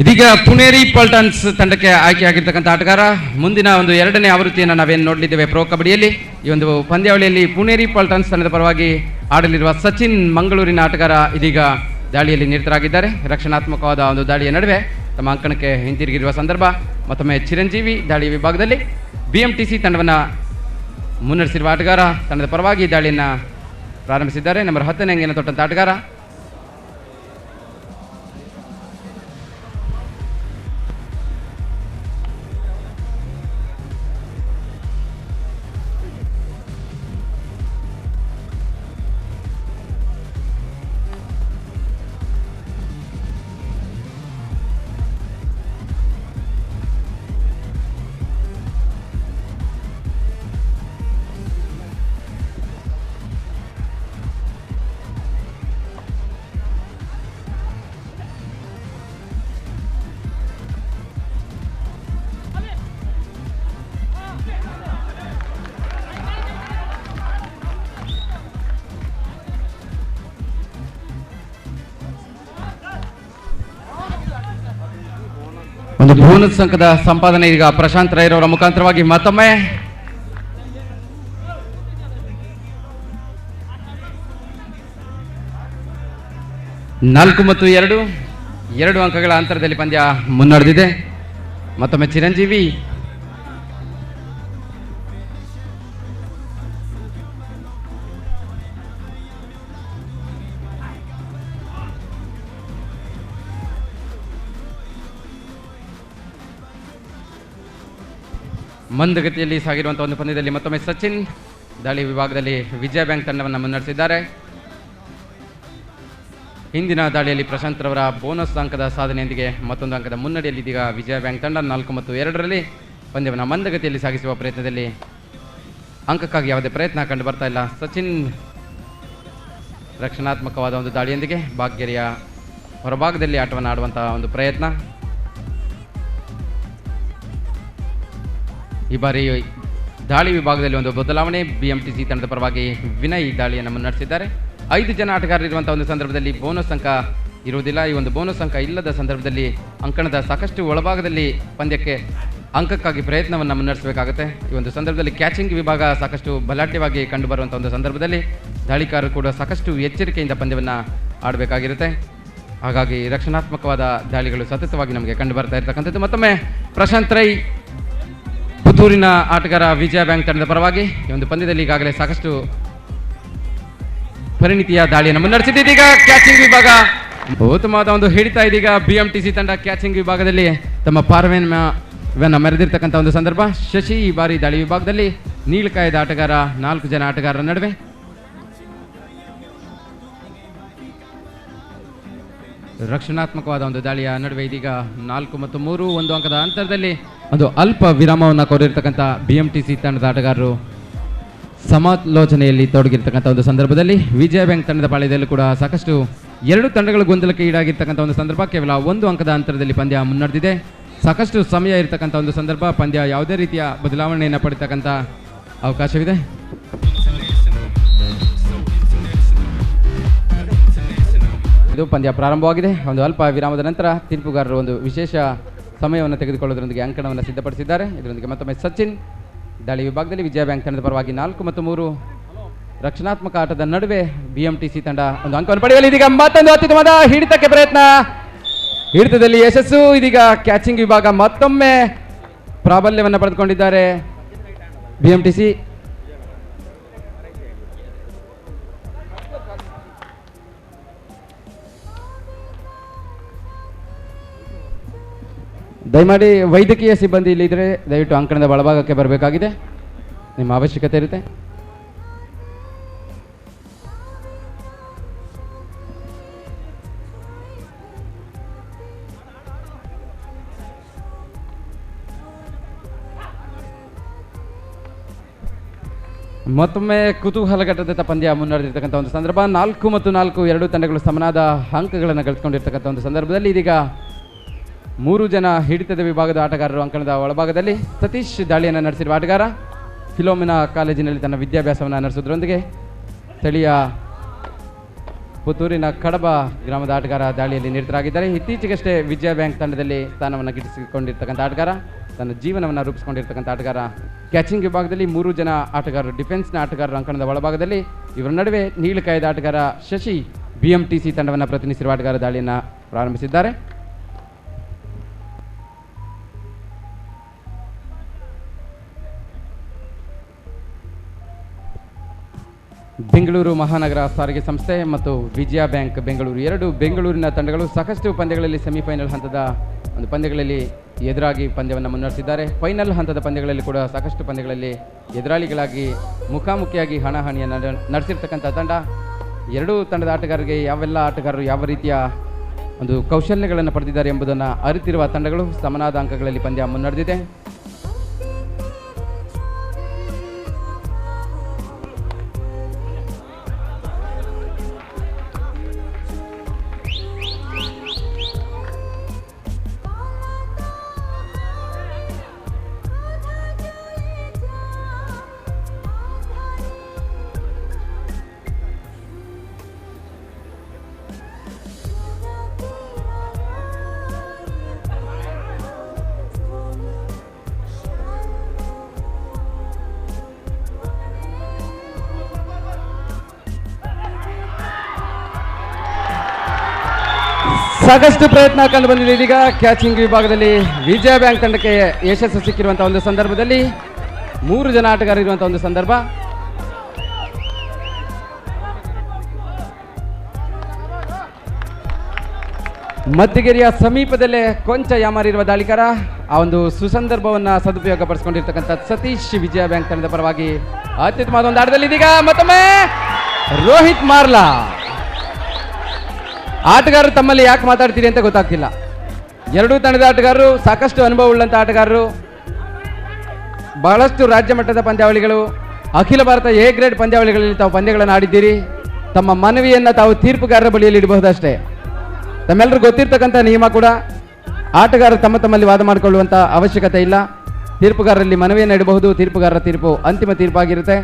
ಇದೀಗ ಪುಣೇರಿ ಪಲ್ಟನ್ಸ್ ತಂಡಕ್ಕೆ ಆಯ್ಕೆಯಾಗಿರ್ತಕ್ಕಂಥ ಆಟಗಾರ. ಮುಂದಿನ ಒಂದು 2ನೇ ಆವೃತ್ತಿಯನ್ನು ನಾವೇನು ನೋಡಲಿದ್ದೇವೆ ಪ್ರೋ ಕಬಡ್ಡಿಯಲ್ಲಿ. ಈ ಒಂದು ಪಂದ್ಯಾವಳಿಯಲ್ಲಿ ಪುಣೇರಿ ಪಲ್ಟನ್ಸ್ ತಂಡದ ಪರವಾಗಿ ಆಡಲಿರುವ ಸಚಿನ್ ಮಂಗಳೂರಿನ ಆಟಗಾರ ಇದೀಗ ದಾಳಿಯಲ್ಲಿ ನಿರತರಾಗಿದ್ದಾರೆ. ರಕ್ಷಣಾತ್ಮಕವಾದ ಒಂದು ದಾಳಿಯ ನಡುವೆ ತಮ್ಮ ಅಂಕಣಕ್ಕೆ ಹಿಂತಿರುಗಿರುವ ಸಂದರ್ಭ. ಮತ್ತೊಮ್ಮೆ ಚಿರಂಜೀವಿ ದಾಳಿ ವಿಭಾಗದಲ್ಲಿ ಬಿಎಂಟಿಸಿ ತಂಡವನ್ನು ಮುನ್ನಡೆಸಿರುವ ಆಟಗಾರ ತಂಡದ ಪರವಾಗಿ ದಾಳಿಯನ್ನು ಪ್ರಾರಂಭಿಸಿದ್ದಾರೆ. ನಂಬರ್ 10ನೇ ಅಂಗಿನ ತೊಟ್ಟಂಥ ಆಟಗಾರ. ಒಂದು ಬೋನಸ್ ಅಂಕದ ಸಂಪಾದನೆ ಈಗ ಪ್ರಶಾಂತ್ ರೈರವರ ಮುಖಾಂತರವಾಗಿ ಮತ್ತೊಮ್ಮೆ. ನಾಲ್ಕು ಮತ್ತು 2 ಅಂಕಗಳ ಅಂತರದಲ್ಲಿ ಪಂದ್ಯ ಮುನ್ನಡೆದಿದೆ. ಮತ್ತೊಮ್ಮೆ ಚಿರಂಜೀವಿ. ಮಂದಗತಿಯಲ್ಲಿ ಸಾಗಿರುವಂತಹ ಒಂದು ಪಂದ್ಯದಲ್ಲಿ ಮತ್ತೊಮ್ಮೆ ಸಚಿನ್ ದಾಳಿ ವಿಭಾಗದಲ್ಲಿ ವಿಜಯ ಬ್ಯಾಂಕ್ ತಂಡವನ್ನು ಮುನ್ನಡೆಸಿದ್ದಾರೆ. ಹಿಂದಿನ ದಾಳಿಯಲ್ಲಿ ಪ್ರಶಾಂತ್ ರವರ ಬೋನಸ್ ಅಂಕದ ಸಾಧನೆಯೊಂದಿಗೆ ಮತ್ತೊಂದು ಅಂಕದ ಮುನ್ನಡೆಯಲ್ಲಿ ಇದೀಗ ವಿಜಯ ಬ್ಯಾಂಕ್ ತಂಡ 4 ಮತ್ತು 2ರಲ್ಲಿ ಪಂದ್ಯವನ್ನು ಮಂದಗತಿಯಲ್ಲಿ ಸಾಗಿಸುವ ಪ್ರಯತ್ನದಲ್ಲಿ ಅಂಕಕ್ಕಾಗಿ ಯಾವುದೇ ಪ್ರಯತ್ನ ಕಂಡು ಬರ್ತಾ ಇಲ್ಲ. ಸಚಿನ್ ರಕ್ಷಣಾತ್ಮಕವಾದ ಒಂದು ದಾಳಿಯೊಂದಿಗೆ ಭಾಗ್ಯರಿಯ ಹೊರಭಾಗದಲ್ಲಿ ಆಟವನ್ನು ಆಡುವಂತಹ ಒಂದು ಪ್ರಯತ್ನ. ಈ ಬಾರಿ ದಾಳಿ ವಿಭಾಗದಲ್ಲಿ ಒಂದು ಬದಲಾವಣೆ. BMTC ತಂಡದ ಪರವಾಗಿ ವಿನಯ್ ದಾಳಿಯನ್ನು ಮುನ್ನಡೆಸಿದ್ದಾರೆ. 5 ಜನ ಆಟಗಾರರು ಇರುವಂತಹ ಒಂದು ಸಂದರ್ಭದಲ್ಲಿ ಬೋನಸ್ ಅಂಕ ಇರುವುದಿಲ್ಲ. ಈ ಒಂದು ಬೋನಸ್ ಅಂಕ ಇಲ್ಲದ ಸಂದರ್ಭದಲ್ಲಿ ಅಂಕಣದ ಸಾಕಷ್ಟು ಒಳಭಾಗದಲ್ಲಿ ಪಂದ್ಯಕ್ಕೆ ಅಂಕಕ್ಕಾಗಿ ಪ್ರಯತ್ನವನ್ನು ಮುನ್ನಡೆಸಬೇಕಾಗುತ್ತೆ. ಈ ಒಂದು ಸಂದರ್ಭದಲ್ಲಿ ಕ್ಯಾಚಿಂಗ್ ವಿಭಾಗ ಸಾಕಷ್ಟು ಬಲಾಢ್ಯವಾಗಿ ಕಂಡುಬರುವಂಥ ಒಂದು ಸಂದರ್ಭದಲ್ಲಿ ದಾಳಿಕಾರರು ಕೂಡ ಸಾಕಷ್ಟು ಎಚ್ಚರಿಕೆಯಿಂದ ಪಂದ್ಯವನ್ನು ಆಡಬೇಕಾಗಿರುತ್ತೆ. ಹಾಗಾಗಿ ರಕ್ಷಣಾತ್ಮಕವಾದ ದಾಳಿಗಳು ಸತತವಾಗಿ ನಮಗೆ ಕಂಡು ಬರ್ತಾ ಇರ್ತಕ್ಕಂಥದ್ದು. ಮತ್ತೊಮ್ಮೆ ಪ್ರಶಾಂತ್ ರೈ ಪುತ್ತೂರಿನ ಆಟಗಾರ ವಿಜಯ ಬ್ಯಾಂಕ್ ತಂಡದ ಪರವಾಗಿ ಈ ಒಂದು ಪಂದ್ಯದಲ್ಲಿ ಈಗಾಗಲೇ ಸಾಕಷ್ಟು ಪರಿಣಿತಿಯ ದಾಳಿಯನ್ನು ಮುನ್ನಡೆಸಿದ್ದು. ಇದೀಗ ಕ್ಯಾಚಿಂಗ್ ವಿಭಾಗ ಉತ್ತಮವಾದ ಒಂದು ಹಿಡಿತಾ ಇದೀಗ BMTC ತಂಡ ಕ್ಯಾಚಿಂಗ್ ವಿಭಾಗದಲ್ಲಿ ತಮ್ಮ ಪಾರ್ವೆಯನ್ನು ಮೆರೆದಿರ್ತಕ್ಕಂಥ ಒಂದು ಸಂದರ್ಭ. ಶಶಿ ಈ ಬಾರಿ ದಾಳಿ ವಿಭಾಗದಲ್ಲಿ ನೀಲಕಾಯದ ಆಟಗಾರ 4 ಜನ ಆಟಗಾರರ ನಡುವೆ ರಕ್ಷಣಾತ್ಮಕವಾದ ಒಂದು ದಾಳಿಯ ನಡುವೆ ಇದೀಗ 4 ಮತ್ತು 3 ಒಂದು ಅಂಕದ ಅಂತರದಲ್ಲಿ ಒಂದು ಅಲ್ಪ ವಿರಾಮವನ್ನು ಕೋರಿರ್ತಕ್ಕಂಥ BMTC ತಂಡದ ಆಟಗಾರರು ಸಮಾಲೋಚನೆಯಲ್ಲಿ ತೊಡಗಿರ್ತಕ್ಕಂಥ ಒಂದು ಸಂದರ್ಭದಲ್ಲಿ ವಿಜಯ ಬ್ಯಾಂಕ್ ತಂಡದ ಪಾಳ್ಯದಲ್ಲೂ ಕೂಡ ಸಾಕಷ್ಟು 2 ತಂಡಗಳು ಗೊಂದಲಕ್ಕೆ ಈಡಾಗಿರ್ತಕ್ಕಂಥ ಒಂದು ಸಂದರ್ಭ. ಕೇವಲ 1 ಅಂಕದ ಅಂತರದಲ್ಲಿ ಪಂದ್ಯ ಮುನ್ನಡೆದಿದೆ. ಸಾಕಷ್ಟು ಸಮಯ ಇರತಕ್ಕಂಥ ಒಂದು ಸಂದರ್ಭ. ಪಂದ್ಯ ಯಾವುದೇ ರೀತಿಯ ಬದಲಾವಣೆಯನ್ನು ಪಡಿತಕ್ಕಂಥ ಅವಕಾಶವಿದೆ. ಇದು ಪಂದ್ಯ ಪ್ರಾರಂಭವಾಗಿದೆ. ಒಂದು ಅಲ್ಪ ವಿರಾಮದ ನಂತರ ತೀರ್ಪುಗಾರರು ಒಂದು ವಿಶೇಷ ಸಮಯವನ್ನು ತೆಗೆದುಕೊಳ್ಳೋದ್ರೊಂದಿಗೆ ಅಂಕಣವನ್ನು ಸಿದ್ಧಪಡಿಸಿದ್ದಾರೆ. ಇದರೊಂದಿಗೆ ಮತ್ತೊಮ್ಮೆ ಸಚಿನ್ ದಾಳಿ ವಿಭಾಗದಲ್ಲಿ ವಿಜಯ ಬ್ಯಾಂಕ್ ತಂಡದ ಪರವಾಗಿ 4 ಮತ್ತು 3 ರಕ್ಷಣಾತ್ಮಕ ಆಟದ ನಡುವೆ BMTC ತಂಡ ಒಂದು ಅಂಕವನ್ನು ಪಡೆಯಲು ಇದೀಗ ಮತ್ತೊಂದು ಅತ್ಯುತ್ತಮವಾದ ಹಿಡಿತಕ್ಕೆ ಪ್ರಯತ್ನ, ಹಿಡಿತದಲ್ಲಿ ಯಶಸ್ಸು. ಇದೀಗ ಕ್ಯಾಚಿಂಗ್ ವಿಭಾಗ ಮತ್ತೊಮ್ಮೆ ಪ್ರಾಬಲ್ಯವನ್ನು ಪಡೆದುಕೊಂಡಿದ್ದಾರೆ BMTC. ದಯಮಾಡಿ ವೈದ್ಯಕೀಯ ಸಿಬ್ಬಂದಿ ಇಲ್ಲಿದ್ದರೆ ದಯವಿಟ್ಟು ಅಂಕಣದ ಒಳಭಾಗಕ್ಕೆ ಬರಬೇಕಾಗಿದೆ, ನಿಮ್ಮ ಅವಶ್ಯಕತೆ ಇರುತ್ತೆ. ಮತ್ತೊಮ್ಮೆ ಕುತೂಹಲಘಟ್ಟದ ಪಂದ್ಯ ಮುನ್ನಡೆದಿರ್ತಕ್ಕಂಥ ಒಂದು ಸಂದರ್ಭ. 4 ಮತ್ತು 4 2 ತಂಡಗಳು ಸಮನಾದ ಅಂಕಗಳನ್ನು ಗಳಿಸಿಕೊಂಡಿರ್ತಕ್ಕಂಥ ಒಂದು ಸಂದರ್ಭದಲ್ಲಿ ಇದೀಗ 3 ಜನ ಹಿಡಿತದ ವಿಭಾಗದ ಆಟಗಾರರು ಅಂಕಣದ ಒಳಭಾಗದಲ್ಲಿ. ಸತೀಶ್ ದಾಳಿಯನ್ನು ನಡೆಸಿರುವ ಆಟಗಾರ ಫಿಲೋಮಿನಾ ಕಾಲೇಜಿನಲ್ಲಿ ತನ್ನ ವಿದ್ಯಾಭ್ಯಾಸವನ್ನು ನಡೆಸೋದ್ರೊಂದಿಗೆ ಸ್ಥಳೀಯ ಪುತ್ತೂರಿನ ಕಡಬ ಗ್ರಾಮದ ಆಟಗಾರ ದಾಳಿಯಲ್ಲಿ ನಿರತರಾಗಿದ್ದಾರೆ. ಇತ್ತೀಚೆಗಷ್ಟೇ ವಿಜಯ ಬ್ಯಾಂಕ್ ತಂಡದಲ್ಲಿ ಸ್ಥಾನವನ್ನು ಗಿಟ್ಟಿಸಿಕೊಂಡಿರ್ತಕ್ಕಂಥ ಆಟಗಾರ, ತನ್ನ ಜೀವನವನ್ನು ರೂಪಿಸಿಕೊಂಡಿರ್ತಕ್ಕಂಥ ಆಟಗಾರ. ಕ್ಯಾಚಿಂಗ್ ವಿಭಾಗದಲ್ಲಿ 3 ಜನ ಆಟಗಾರರು, ಡಿಫೆನ್ಸ್ನ ಆಟಗಾರರು ಅಂಕಣದ ಒಳಭಾಗದಲ್ಲಿ. ಇವರ ನಡುವೆ ನೀಲಕಾಯದ ಆಟಗಾರ ಶಶಿ BMTC ತಂಡವನ್ನು ಪ್ರತಿನಿಧಿಸಿರುವ ಆಟಗಾರ ದಾಳಿಯನ್ನು ಪ್ರಾರಂಭಿಸಿದ್ದಾರೆ. ಬೆಂಗಳೂರು ಮಹಾನಗರ ಸಾರಿಗೆ ಸಂಸ್ಥೆ ಮತ್ತು ವಿಜಯ ಬ್ಯಾಂಕ್ ಬೆಂಗಳೂರು, 2 ಬೆಂಗಳೂರಿನ ತಂಡಗಳು ಸಾಕಷ್ಟು ಪಂದ್ಯಗಳಲ್ಲಿ ಸೆಮಿಫೈನಲ್ ಹಂತದ ಒಂದು ಪಂದ್ಯಗಳಲ್ಲಿ ಎದುರಾಗಿ ಪಂದ್ಯವನ್ನು ಮುನ್ನಡೆಸಿದ್ದಾರೆ. ಫೈನಲ್ ಹಂತದ ಪಂದ್ಯಗಳಲ್ಲಿ ಕೂಡ ಸಾಕಷ್ಟು ಪಂದ್ಯಗಳಲ್ಲಿ ಎದುರಾಳಿಗಳಾಗಿ ಮುಖಾಮುಖಿಯಾಗಿ ಹಣಾಹಣಿಯನ್ನು ನಡೆಸಿರ್ತಕ್ಕಂಥ ತಂಡ. 2 ತಂಡದ ಆಟಗಾರರಿಗೆ ಯಾವೆಲ್ಲ ಆಟಗಾರರು ಯಾವ ರೀತಿಯ ಒಂದು ಕೌಶಲ್ಯಗಳನ್ನು ಪಡೆದಿದ್ದಾರೆ ಎಂಬುದನ್ನು ಅರಿತಿರುವ ತಂಡಗಳು ಸಮನಾದ ಅಂಕಗಳಲ್ಲಿ ಪಂದ್ಯ ಮುನ್ನಡೆದಿದೆ. ಸಾಕಷ್ಟು ಪ್ರಯತ್ನ ಕಂಡು ಬಂದಿದೆ. ಇದೀಗ ಕ್ಯಾಚಿಂಗ್ ವಿಭಾಗದಲ್ಲಿ ವಿಜಯ ಬ್ಯಾಂಕ್ ತಂಡಕ್ಕೆ ಯಶಸ್ಸು ಸಿಕ್ಕಿರುವಂತಹ ಒಂದು ಸಂದರ್ಭದಲ್ಲಿ 3 ಜನ ಆಟಗಾರರು ಇರುವಂತಹ ಒಂದು ಸಂದರ್ಭ. ಮಧ್ಯಗೆರೆಯ ಸಮೀಪದಲ್ಲೇ ಕೊಂಚ ಯಾಮಾರಿರುವ ದಾಳಿಕಾರ ಆ ಒಂದು ಸುಸಂದರ್ಭವನ್ನು ಸದುಪಯೋಗ ಪಡಿಸಿಕೊಂಡಿರ್ತಕ್ಕಂಥ ಸತೀಶ್ ವಿಜಯ ಬ್ಯಾಂಕ್ ತಂಡದ ಪರವಾಗಿ ಅತ್ಯುತ್ತಮವಾದ ಒಂದು ಆಟದಲ್ಲಿ. ಇದೀಗ ಮತ್ತೊಮ್ಮೆ ರೋಹಿತ್ ಮಾರ್ಲಾ. ಆಟಗಾರರು ತಮ್ಮಲ್ಲಿ ಯಾಕೆ ಮಾತಾಡ್ತೀರಿ ಅಂತ ಗೊತ್ತಾಗ್ತಿಲ್ಲ. 2 ತಂಡದ ಆಟಗಾರರು ಸಾಕಷ್ಟು ಅನುಭವ ಉಳ್ಳಂಥ ಆಟಗಾರರು, ಬಹಳಷ್ಟು ರಾಜ್ಯ ಮಟ್ಟದ ಪಂದ್ಯಾವಳಿಗಳು, ಅಖಿಲ ಭಾರತ A ಗ್ರೇಡ್ ಪಂದ್ಯಾವಳಿಗಳಲ್ಲಿ ತಾವು ಪಂದ್ಯಗಳನ್ನು ಆಡಿದ್ದೀರಿ. ತಮ್ಮ ಮನವಿಯನ್ನು ತಾವು ತೀರ್ಪುಗಾರರ ಬಳಿಯಲ್ಲಿ ಇಡಬಹುದಷ್ಟೇ. ತಮ್ಮೆಲ್ಲರೂ ಗೊತ್ತಿರ್ತಕ್ಕಂಥ ನಿಯಮ ಕೂಡ ಆಟಗಾರರು ತಮ್ಮಲ್ಲಿ ವಾದ ಮಾಡಿಕೊಳ್ಳುವಂಥ ಅವಶ್ಯಕತೆ ಇಲ್ಲ. ತೀರ್ಪುಗಾರರಲ್ಲಿ ಮನವಿಯನ್ನು ಇಡಬಹುದು. ತೀರ್ಪುಗಾರರ ತೀರ್ಪು ಅಂತಿಮ ತೀರ್ಪಾಗಿರುತ್ತೆ.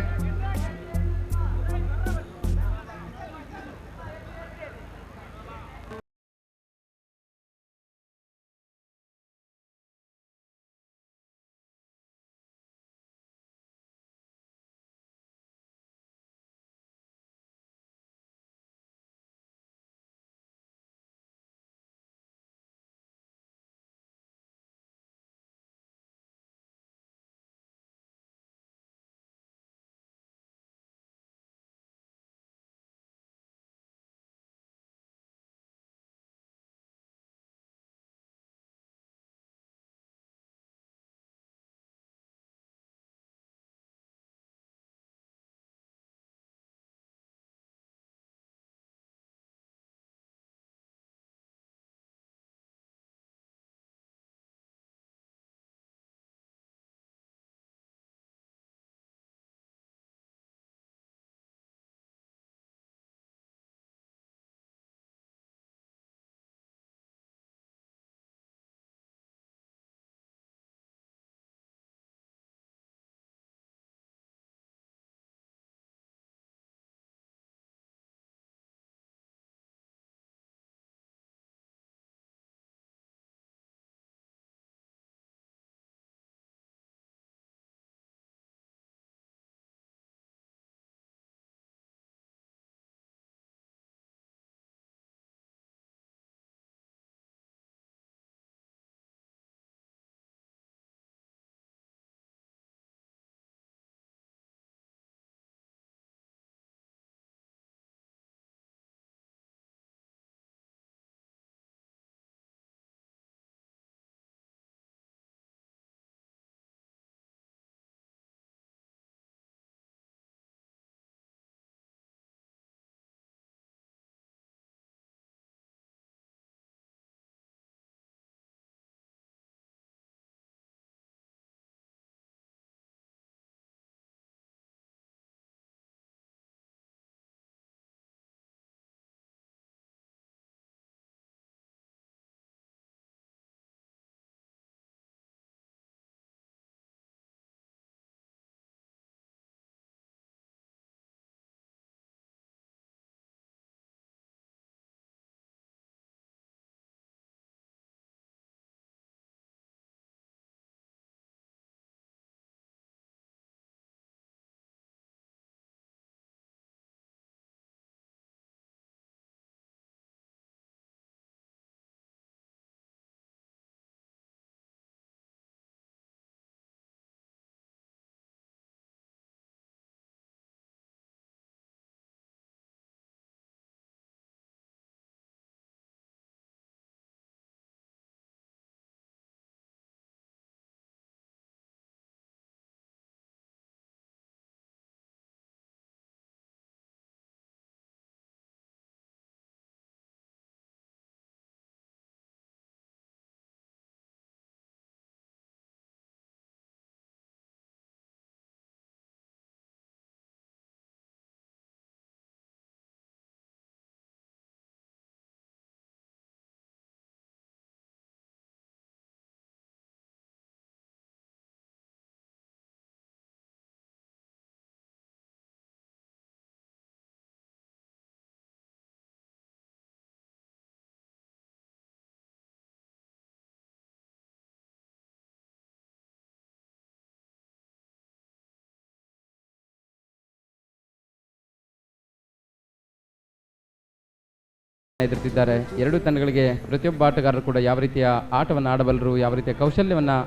ಎದುರಿಸಿದ್ದಾರೆ. ಎರಡೂ ತಂಡಗಳಿಗೆ ಪ್ರತಿಯೊಬ್ಬ ಆಟಗಾರರು ಕೂಡ ಯಾವ ರೀತಿಯ ಆಟವನ್ನು ಆಡಬಲ್ಲರು, ಯಾವ ರೀತಿಯ ಕೌಶಲ್ಯವನ್ನು,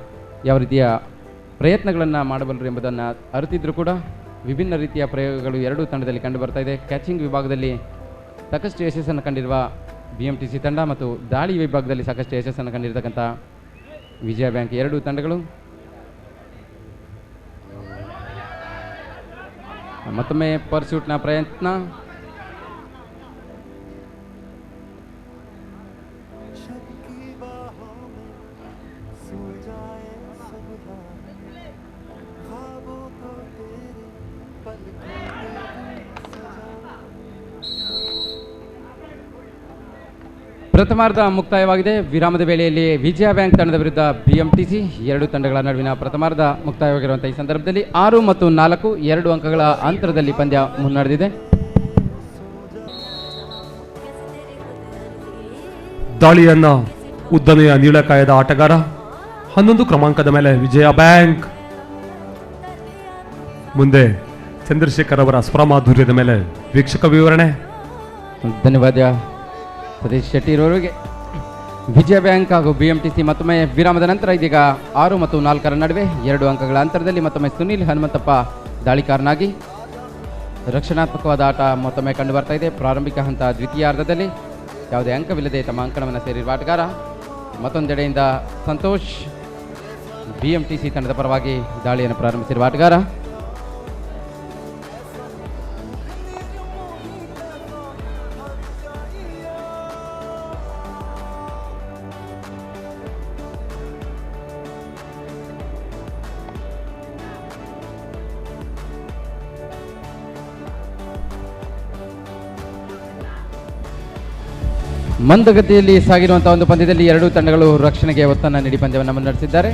ಯಾವ ರೀತಿಯ ಪ್ರಯತ್ನಗಳನ್ನು ಮಾಡಬಲ್ಲರು ಎಂಬುದನ್ನು ಅರಿತಿದ್ರು ಕೂಡ ವಿಭಿನ್ನ ರೀತಿಯ ಪ್ರಯೋಗಗಳು ಎರಡೂ ತಂಡದಲ್ಲಿ ಕಂಡು ಬರ್ತಾ ಇದೆ. ಕ್ಯಾಚಿಂಗ್ ವಿಭಾಗದಲ್ಲಿ ಸಾಕಷ್ಟು ಯಶಸ್ಸನ್ನು ಕಂಡಿರುವ BMTC ತಂಡ ಮತ್ತು ದಾಳಿ ವಿಭಾಗದಲ್ಲಿ ಸಾಕಷ್ಟು ಯಶಸ್ಸನ್ನು ಕಂಡಿರತಕ್ಕಂಥ ವಿಜಯ ಬ್ಯಾಂಕ್ ಎರಡೂ ತಂಡಗಳು ಮತ್ತೊಮ್ಮೆ ಪರ್ಸ್ಯೂಟ್ನ ಪ್ರಯತ್ನ. ಪ್ರಥಮಾರ್ಧ ಮುಕ್ತಾಯವಾಗಿದೆ. ವಿರಾಮದ ವೇಳೆಯಲ್ಲಿ ವಿಜಯ ಬ್ಯಾಂಕ್ ತಂಡದ ವಿರುದ್ಧ BMTC ಎರಡು ತಂಡಗಳ ನಡುವಿನ ಪ್ರಥಮಾರ್ಧ ಮುಕ್ತಾಯವಾಗಿರುವಂತಹ ಈ ಸಂದರ್ಭದಲ್ಲಿ 6 ಮತ್ತು 4 2 ಅಂಕಗಳ ಅಂತರದಲ್ಲಿ ಪಂದ್ಯ ಮುನ್ನಡೆದಿದೆ.
ದಾಳಿಯನ್ನ ಉದ್ದನೆಯ ನೀಳಕಾಯದ ಆಟಗಾರ 11 ಕ್ರಮಾಂಕದ ಮೇಲೆ ವಿಜಯ ಬ್ಯಾಂಕ್. ಮುಂದೆ ಚಂದ್ರಶೇಖರ್ ಅವರ ಸ್ವರಮಾಧುರ್ಯದ ಮೇಲೆ ವೀಕ್ಷಕ ವಿವರಣೆ.
ಧನ್ಯವಾದ ಸತೀಶ್ ಶೆಟ್ಟಿರವರಿಗೆ. ವಿಜಯ ಬ್ಯಾಂಕ್ ಹಾಗೂ BMTC ಮತ್ತೊಮ್ಮೆ ವಿರಾಮದ ನಂತರ ಇದೀಗ 6 ಮತ್ತು 4 ನಡುವೆ 2 ಅಂಕಗಳ ಅಂತರದಲ್ಲಿ ಮತ್ತೊಮ್ಮೆ ಸುನೀಲ್ ಹನುಮಂತಪ್ಪ ದಾಳಿಕಾರನಾಗಿ ರಕ್ಷಣಾತ್ಮಕವಾದ ಆಟ ಮತ್ತೊಮ್ಮೆ ಕಂಡು ಬರ್ತಾ ಇದೆ. ಪ್ರಾರಂಭಿಕ ಹಂತ ದ್ವಿತೀಯಾರ್ಧದಲ್ಲಿ ಯಾವುದೇ ಅಂಕವಿಲ್ಲದೆ ತಮ್ಮ ಅಂಕಣವನ್ನು ಸೇರಿರುವ ಆಟಗಾರ. ಮತ್ತೊಂದೆಡೆಯಿಂದ ಸಂತೋಷ್ BMTC ತಂಡದ ಪರವಾಗಿ ದಾಳಿಯನ್ನು ಪ್ರಾರಂಭಿಸಿರುವ ಆಟಗಾರ. ಮಂದಗತಿಯಲ್ಲಿ ಸಾಗಿರುವಂತಹ ಒಂದು ಪಂದ್ಯದಲ್ಲಿ ಎರಡೂ ತಂಡಗಳು ರಕ್ಷಣೆಗೆ ಒತ್ತನ್ನು ನೀಡಿ ಪಂದ್ಯವನ್ನು ಮುನ್ನಡೆಸಿದ್ದಾರೆ.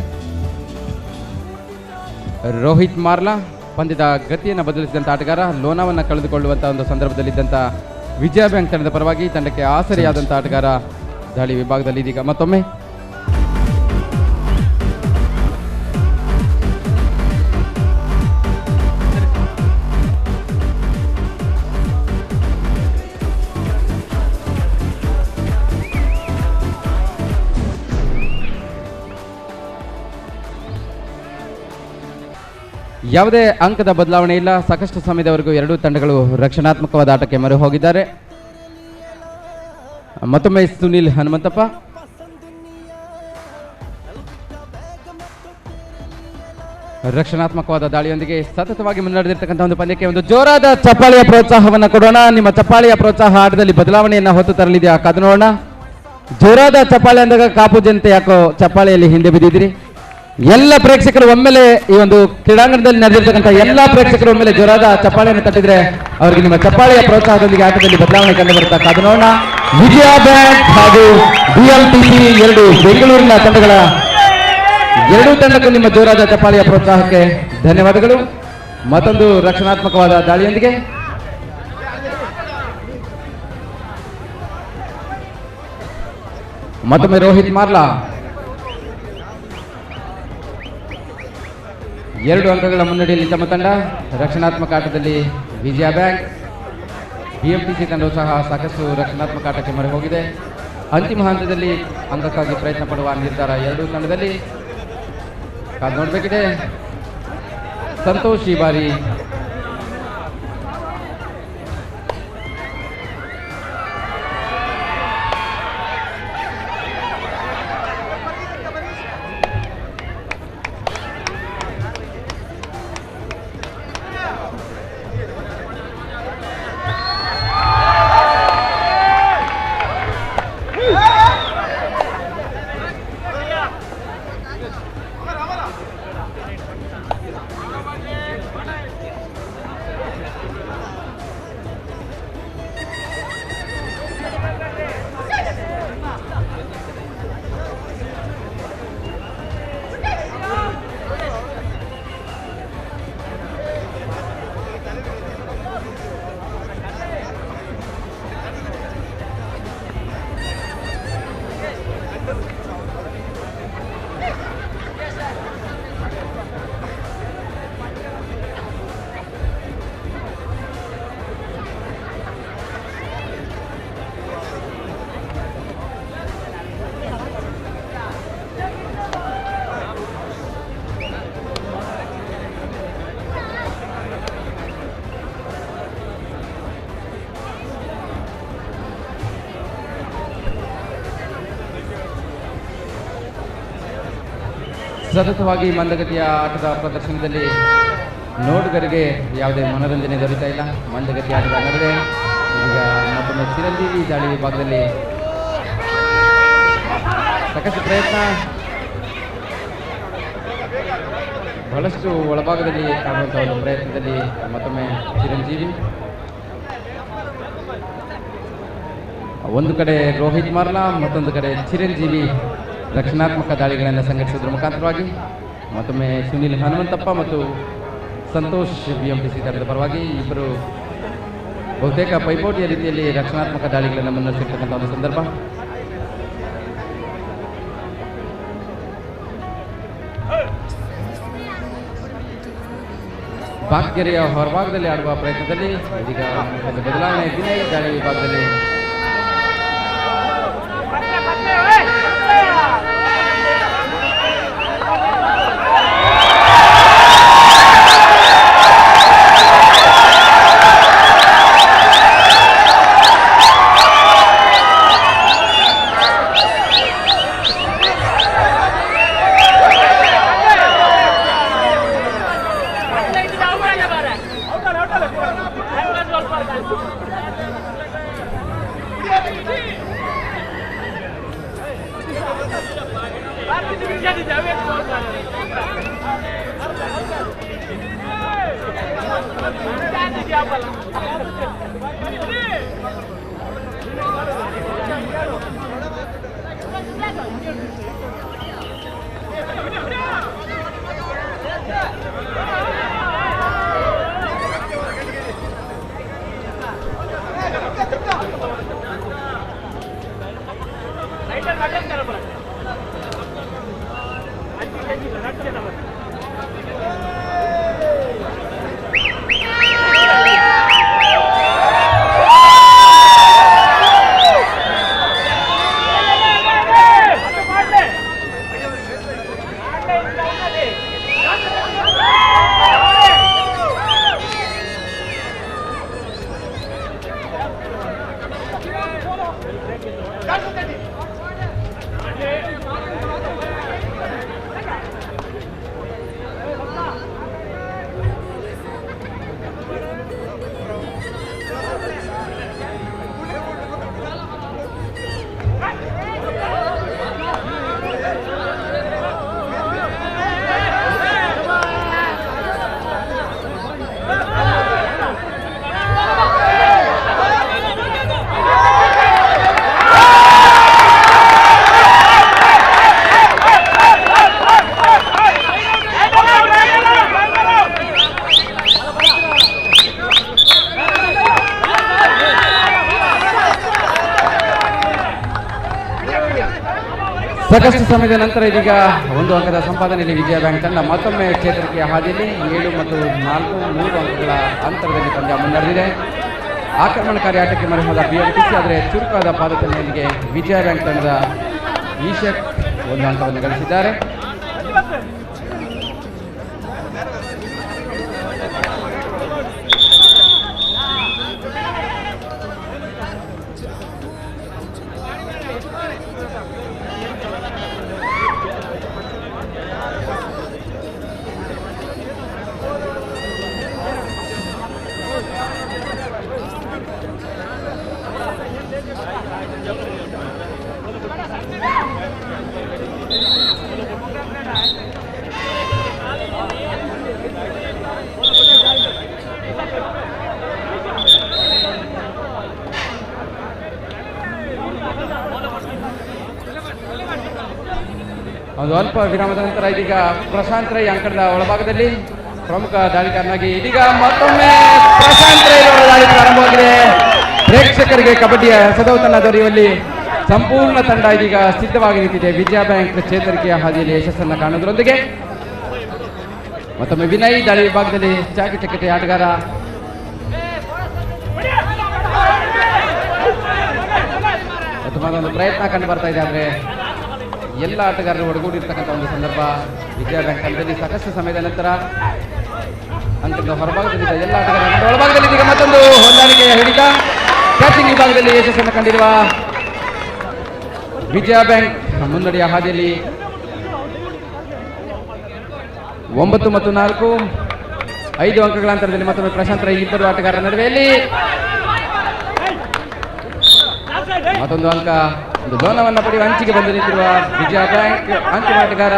ರೋಹಿತ್ ಮಾರ್ಲಾ ಪಂದ್ಯದ ಗತಿಯನ್ನು ಬದಲಿಸಿದಂಥ ಆಟಗಾರ. ಲೋನಾವನ್ನು ಕಳೆದುಕೊಳ್ಳುವಂತಹ ಒಂದು ಸಂದರ್ಭದಲ್ಲಿದ್ದಂಥ ವಿಜಯ ಬ್ಯಾಂಕ್ ತಂಡದ ಪರವಾಗಿ ತಂಡಕ್ಕೆ ಆಸರೆಯಾದಂಥ ಆಟಗಾರ ದಾಳಿ ವಿಭಾಗದಲ್ಲಿ ಇದೀಗ ಮತ್ತೊಮ್ಮೆ ಯಾವುದೇ ಅಂಕದ ಬದಲಾವಣೆ ಇಲ್ಲ. ಸಾಕಷ್ಟು ಸಮಯದವರೆಗೂ ಎರಡೂ ತಂಡಗಳು ರಕ್ಷಣಾತ್ಮಕವಾದ ಆಟಕ್ಕೆ ಮರು ಹೋಗಿದ್ದಾರೆ. ಮತ್ತೊಮ್ಮೆ ಸುನೀಲ್ ಹನುಮಂತಪ್ಪ. ರಕ್ಷಣಾತ್ಮಕವಾದ ದಾಳಿಯೊಂದಿಗೆ ಸತತವಾಗಿ ಮುನ್ನಡೆದಿರ್ತಕ್ಕಂಥ ಒಂದು ಪಂದ್ಯಕ್ಕೆ ಒಂದು ಜೋರಾದ ಚಪ್ಪಾಳೆಯ ಪ್ರೋತ್ಸಾಹವನ್ನು ಕೊಡೋಣ. ನಿಮ್ಮ ಚಪ್ಪಾಳೆಯ ಪ್ರೋತ್ಸಾಹ ಆಟದಲ್ಲಿ ಬದಲಾವಣೆಯನ್ನು ಹೊತ್ತು ತರಲಿದೆಯಾ ಕಾದು ನೋಡೋಣ. ಜೋರಾದ ಚಪ್ಪಾಳೆ ಅಂದಾಗ ಕಾಪು ಜನತೆ ಯಾಕೋ ಚಪ್ಪಾಳೆಯಲ್ಲಿ ಹಿಂದೆ ಬಿದ್ದಿದ್ದೀರಿ. ಎಲ್ಲ ಪ್ರೇಕ್ಷಕರು ಒಮ್ಮೆಲೆ ಈ ಒಂದು ಕ್ರೀಡಾಂಗಣದಲ್ಲಿ ನಡೆದಿರ್ತಕ್ಕಂಥ ಎಲ್ಲ ಪ್ರೇಕ್ಷಕರು ಒಮ್ಮೆಲೆ ಜೋರಾದ ಚಪ್ಪಾಳೆಯನ್ನು ತಟ್ಟಿದ್ರೆ ಅವರಿಗೆ ನಿಮ್ಮ ಚಪ್ಪಾಳೆಯ ಪ್ರೋತ್ಸಾಹದೊಂದಿಗೆ ಆಟದಲ್ಲಿ ಬದಲಾವಣೆ ಕಂಡು ಬರುತ್ತಾ ಕಾದು ನೋಡೋಣ. ವಿಜಯ ಬ್ಯಾಂಕ್ ಹಾಗೂ BMTC ಎರಡು ಬೆಂಗಳೂರಿನ ತಂಡಗಳ ಎರಡೂ ತಂಡಕ್ಕೂ ನಿಮ್ಮ ಜೋರಾದ ಚಪ್ಪಾಳೆಯ ಪ್ರೋತ್ಸಾಹಕ್ಕೆ ಧನ್ಯವಾದಗಳು. ಮತ್ತೊಂದು ರಕ್ಷಣಾತ್ಮಕವಾದ ದಾಳಿಯೊಂದಿಗೆ ಮತ್ತೊಮ್ಮೆ ರೋಹಿತ್ ಮಾರ್ಲಾ 2 ಅಂಕಗಳ ಮುನ್ನಡೆಯಲ್ಲಿ ತಮ್ಮ ತಂಡ. ರಕ್ಷಣಾತ್ಮಕ ಆಟದಲ್ಲಿ ವಿಜಯ ಬ್ಯಾಂಕ್. BMTC ತಂಡವು ಸಹ ಸಾಕಷ್ಟು ರಕ್ಷಣಾತ್ಮಕ ಆಟಕ್ಕೆ ಮೊರೆ ಹೋಗಿದೆ. ಅಂತಿಮ ಹಂತದಲ್ಲಿ ಅಂಕಕ್ಕಾಗಿ ಪ್ರಯತ್ನ ಪಡುವ ನಿರ್ಧಾರ ಎರಡೂ ತಂಡದಲ್ಲಿ ಕಾದು ನೋಡಬೇಕಿದೆ. ಸಂತೋಷ್ ಈ ಬಾರಿ ಸತತವಾಗಿ ಮಂದಗತಿಯ ಆಟದ ಪ್ರದರ್ಶನದಲ್ಲಿ ನೋಡುಗರಿಗೆ ಯಾವುದೇ ಮನೋರಂಜನೆ ದೊರೀತಾ ಇಲ್ಲ. ಮಂದಗತಿ ಆಟದ ನಡುವೆ ಈಗ ಮತ್ತೊಮ್ಮೆ ಚಿರಂಜೀವಿ ದಾಳಿ ವಿಭಾಗದಲ್ಲಿ ಸಾಕಷ್ಟು ಪ್ರಯತ್ನ. ಬಹಳಷ್ಟು ಒಳಭಾಗದಲ್ಲಿ ಆಗುವಂತಹ ಒಂದು ಪ್ರಯತ್ನದಲ್ಲಿ ಮತ್ತೊಮ್ಮೆ ಚಿರಂಜೀವಿ ಒಂದು ಕಡೆ ರೋಹಿತ್ ಮಾರ್ಲಾ, ಮತ್ತೊಂದು ಕಡೆ ಚಿರಂಜೀವಿ ರಕ್ಷಣಾತ್ಮಕ ದಾಳಿಗಳನ್ನು ಸಂಘಟಿಸುವುದರ ಮುಖಾಂತರವಾಗಿ ಮತ್ತೊಮ್ಮೆ ಸುನಿಲ್ ಹನುಮಂತಪ್ಪ ಮತ್ತು ಸಂತೋಷ್ BMTC ತಂಡದ ಪರವಾಗಿ ಇಬ್ಬರು ಬಹುತೇಕ ಪೈಪೋಟಿಯ ರೀತಿಯಲ್ಲಿ ರಕ್ಷಣಾತ್ಮಕ ದಾಳಿಗಳನ್ನು ಮುನ್ನಡೆಸಿರ್ತಕ್ಕಂಥ ಒಂದು ಸಂದರ್ಭ. ಭಾಗ್ಯರೆಯ ಹೊರಭಾಗದಲ್ಲಿ ಆಡುವ ಪ್ರಯತ್ನದಲ್ಲಿ ಇದೀಗ ಒಂದು ಬದಲಾವಣೆ. ವಿನಯ್ ದಾಳಿ ವಿಭಾಗದಲ್ಲಿ ಸಾಕಷ್ಟು ಸಮಯದ ನಂತರ ಇದೀಗ ಒಂದು ಅಂಕದ ಸಂಪಾದನೆಯಲ್ಲಿ ವಿಜಯ ಬ್ಯಾಂಕ್ ತಂಡ ಮತ್ತೊಮ್ಮೆ ಚೇತರಿಕೆಯ ಹಾದಿಯಲ್ಲಿ 7 ಮತ್ತು 4 3 ಅಂಕಗಳ ಅಂತರದಲ್ಲಿ ಪಂದ್ಯ ಮುನ್ನಡೆದಿದೆ. ಆಕ್ರಮಣಕಾರಿ ಆಟಕ್ಕೆ ಮರೆಹೋದ BMTC, ಆದರೆ ಚುರುಕಾದ ಪಾದಚಲನೆಯೊಂದಿಗೆ ವಿಜಯ ಬ್ಯಾಂಕ್ ತಂಡದ ಈಶಕ್ 1 ಅಂಕವನ್ನು ಗಳಿಸಿದ್ದಾರೆ. ಒಂದು ಅಲ್ಪ ವಿರಾಮದ ನಂತರ ಇದೀಗ ಪ್ರಶಾಂತ್ ರೈ ಅಂಕಣದ ಒಳಭಾಗದಲ್ಲಿ ಪ್ರಮುಖ ದಾಳಿಗಾರನಾಗಿ ಇದೀಗ ಮತ್ತೊಮ್ಮೆ ಪ್ರಶಾಂತ್ ರೈ ಅವರ ದಾಳಿ ಪ್ರಾರಂಭವಾಗಿದೆ. ಪ್ರೇಕ್ಷಕರಿಗೆ ಕಬಡ್ಡಿಯ ಸದೌತನ ದೊರೆಯುವಲ್ಲಿ ಸಂಪೂರ್ಣ ತಂಡ ಇದೀಗ ಸಿದ್ಧವಾಗಿ ನಿಂತಿದೆ. ವಿಜಯ ಬ್ಯಾಂಕ್ ಚೇತರಿಕೆಯ ಹಾದಿಯಲ್ಲಿ ಯಶಸ್ಸನ್ನು ಕಾಣುವುದರೊಂದಿಗೆ ಮತ್ತೊಮ್ಮೆ ವಿನಯ್ ದಾಳಿ ವಿಭಾಗದಲ್ಲಿ ಚಾಕಿಚಕಟೆ ಆಟಗಾರ ಮತ್ತೊಂದು ಪ್ರಯತ್ನ ಕಂಡು ಬರ್ತಾ ಇದೆ. ಆದರೆ ಎಲ್ಲ ಆಟಗಾರರು ಒಳಗೂಡಿರ್ತಕ್ಕಂಥ ಒಂದು ಸಂದರ್ಭ. ವಿಜಯ ಬ್ಯಾಂಕ್ ತಂಡದಲ್ಲಿ ಸಾಕಷ್ಟು ಸಮಯದ ನಂತರ ಅಂಕದ ಹೊರಭಾಗದಲ್ಲಿದ್ದ ಎಲ್ಲ ಆಟಗಾರರ ಒಳಭಾಗದಲ್ಲಿ ಇದೀಗ ಮತ್ತೊಂದು ಹೊಂದಾಣಿಕೆಯ ಹಿಡಿತ. ಕ್ಯಾಚಿಂಗ್ ವಿಭಾಗದಲ್ಲಿ ಯಶಸ್ಸನ್ನು ಕಂಡಿರುವ ವಿಜಯ ಬ್ಯಾಂಕ್ ಮುನ್ನಡೆಯ ಹಾದಿಯಲ್ಲಿ 9 ಮತ್ತು 4 5 ಅಂಕಗಳ ಅಂತರದಲ್ಲಿ ಮತ್ತೊಮ್ಮೆ ಪ್ರಶಾಂತ್ ರೈ ಇಬ್ಬರು ಆಟಗಾರರ ನಡುವೆಯಲ್ಲಿ ಮತ್ತೊಂದು ಅಂಕ. ಒಂದು ಲೋನವನ್ನು ಪಡೆಯುವ ಅಂಚಿಗೆ ಬಂದು ನಿಂತಿರುವ ವಿಜಯ ಬ್ಯಾಂಕ್ ಅಂತಿಮ ಆಟಗಾರ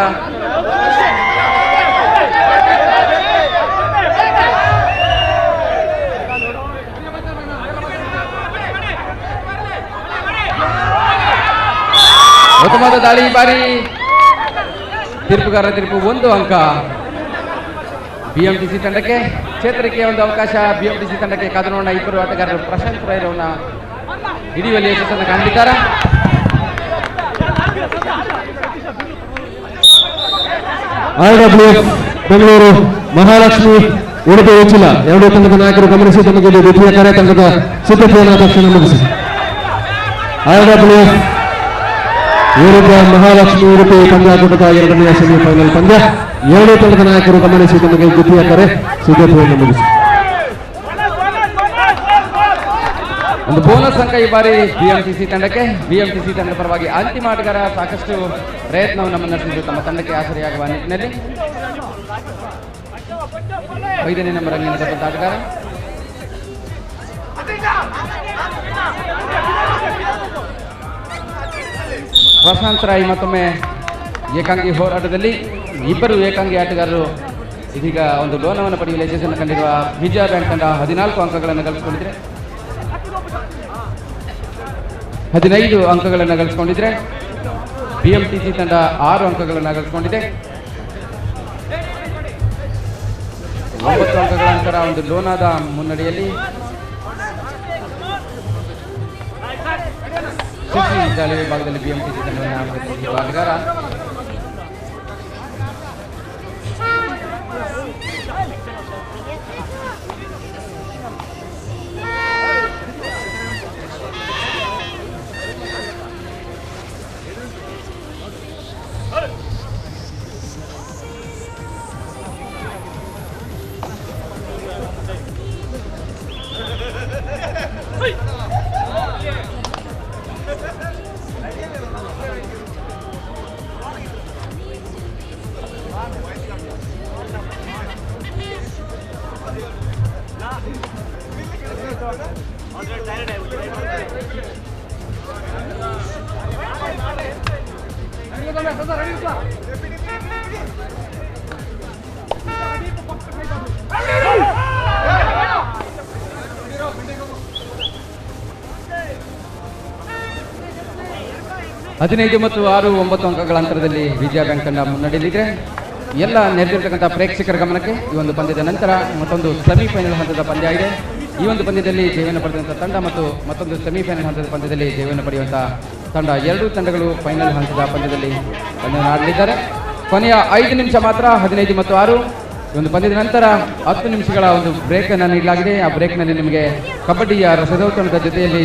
ಉತ್ತಮವಾದ ದಾಳಿ ಈ ಬಾರಿ ತೀರ್ಪುಗಾರ ತೀರ್ಪು 1 ಅಂಕ ಬಿಎಂಟಿಸಿ ತಂಡಕ್ಕೆ. ಚೇತರಿಕೆಯ ಒಂದು ಅವಕಾಶ ಬಿಎಂಟಿಸಿ ತಂಡಕ್ಕೆ. ಕಾದು ನೋಡೋಣ, ಇಬ್ಬರು ಆಟಗಾರರು ಪ್ರಶಾಂತ್ ರೈರವನ್ನ ಹಿಡಿಯುವಲ್ಲಿ ಯಶಸ್ಸನ್ನು ಕಾಣಲಿದ್ದಾರೆ.
RWF ಬೆಂಗಳೂರು ಮಹಾಲಕ್ಷ್ಮಿ ಉಡುಪಿ ಉಚ್ಚಿಲ ಎರಡೂ ತಂಡದ ನಾಯಕರು ಗಮನಿಸಿ ತಮಗೆ ದ್ವಿತೀಯ ಕಾರ್ಯ ತಂಡದ ಸಿದ್ಧತೆಯನ್ನು ತಕ್ಷಣ ಮುಗಿಸಿ. RWF ವಿರುದ್ಧ ಮಹಾಲಕ್ಷ್ಮಿ ಉಡುಪಿ ಪಂದ್ಯಾಕೂಟದ 2ನೇ ಸೆಮಿಫೈನಲ್ ಪಂದ್ಯ. ಎರಡೂ ತಂಡದ ನಾಯಕರು ಗಮನಿಸಿ ತಮಗೆ ದ್ವಿತೀಯ ಕಾರ್ಯ ಸಿದ್ಧತೆಯನ್ನು ಮುಗಿಸಿ.
ಒಂದು ಬೋನಸ್ ಅಂಕ ಈ ಬಾರಿ ಬಿಎಂಟಿಸಿ ತಂಡಕ್ಕೆ. ಬಿಎಂಟಿಸಿ ತಂಡದ ಪರವಾಗಿ ಅಂತಿಮ ಆಟಗಾರ ಸಾಕಷ್ಟು ಪ್ರಯತ್ನವನ್ನು ನಡೆಸಿದ್ದು ತಮ್ಮ ತಂಡಕ್ಕೆ ಆಸರೆಯಾಗುವ ನಿಟ್ಟಿನಲ್ಲಿ 5ನೇ ನಂಬರ್ ಅಂಗಿನ ಆಟಗಾರ ಪ್ರಶಾಂತ್ ರಾಯ್ ಮತ್ತೊಮ್ಮೆ ಏಕಾಂಗಿ ಹೋರಾಟದಲ್ಲಿ. ಇಬ್ಬರು ಏಕಾಂಗಿ ಆಟಗಾರರು ಇದೀಗ ಒಂದು ಲೋನವನ್ನು ಪಡೆಯಲು ಯಶಸ್ಸನ್ನು ಕಂಡಿರುವ ವಿಜಯ ಬ್ಯಾಂಕ್ ತಂಡ 14 ಅಂಕಗಳನ್ನು ಗಳಿಸಿಕೊಂಡಿದ್ರೆ 15 ಅಂಕಗಳನ್ನು ಗಳಿಸಿಕೊಂಡಿದ್ರೆ ಬಿಎಂಟಿಸಿ ತಂಡ 6 ಅಂಕಗಳನ್ನು ಗಳಿಸಿಕೊಂಡಿದೆ. 9 ಅಂಕಗಳ ನಂತರ ಒಂದು ಲೋನಾದ ಮುನ್ನಡೆಯಲ್ಲಿ ದಾಳಿ ವಿಭಾಗದಲ್ಲಿ ಬಿಎಂಟಿಸಿ ತಂಡವನ್ನು ಆಟಗಾರ ಹದಿನೈದು ಮತ್ತು 6, 9 ಅಂಕಗಳ ಅಂತರದಲ್ಲಿ ವಿಜಯ ಬ್ಯಾಂಕ್ ತಂಡ ಮುನ್ನಡೆಯಲಿದೆ. ಎಲ್ಲ ನೆರೆದಿರ್ತಕ್ಕಂಥ ಪ್ರೇಕ್ಷಕರ ಗಮನಕ್ಕೆ ಈ ಒಂದು ಪಂದ್ಯದ ನಂತರ ಮತ್ತೊಂದು ಸೆಮಿಫೈನಲ್ ಹಂತದ ಪಂದ್ಯ ಇದೆ. ಈ ಒಂದು ಪಂದ್ಯದಲ್ಲಿ ಜಯವನ್ನು ಪಡೆದಂಥ ತಂಡ ಮತ್ತು ಮತ್ತೊಂದು ಸೆಮಿಫೈನಲ್ ಹಂತದ ಪಂದ್ಯದಲ್ಲಿ ಜಯವನ್ನು ಪಡೆಯುವಂಥ ತಂಡ, ಎರಡೂ ತಂಡಗಳು ಫೈನಲ್ ಹಂತದ ಪಂದ್ಯದಲ್ಲಿ ಪಂದ್ಯವನ್ನು ಆಡಲಿದ್ದಾರೆ. ಕೊನೆಯ 5 ನಿಮಿಷ ಮಾತ್ರ 15 ಮತ್ತು 6. ಈ ಒಂದು ಪಂದ್ಯದ ನಂತರ 10 ನಿಮಿಷಗಳ ಒಂದು ಬ್ರೇಕನ್ನು ನೀಡಲಾಗಿದೆ. ಆ ಬ್ರೇಕ್ನಲ್ಲಿ ನಿಮಗೆ ಕಬಡ್ಡಿಯ ರಸದೌತಣದ ಜೊತೆಯಲ್ಲಿ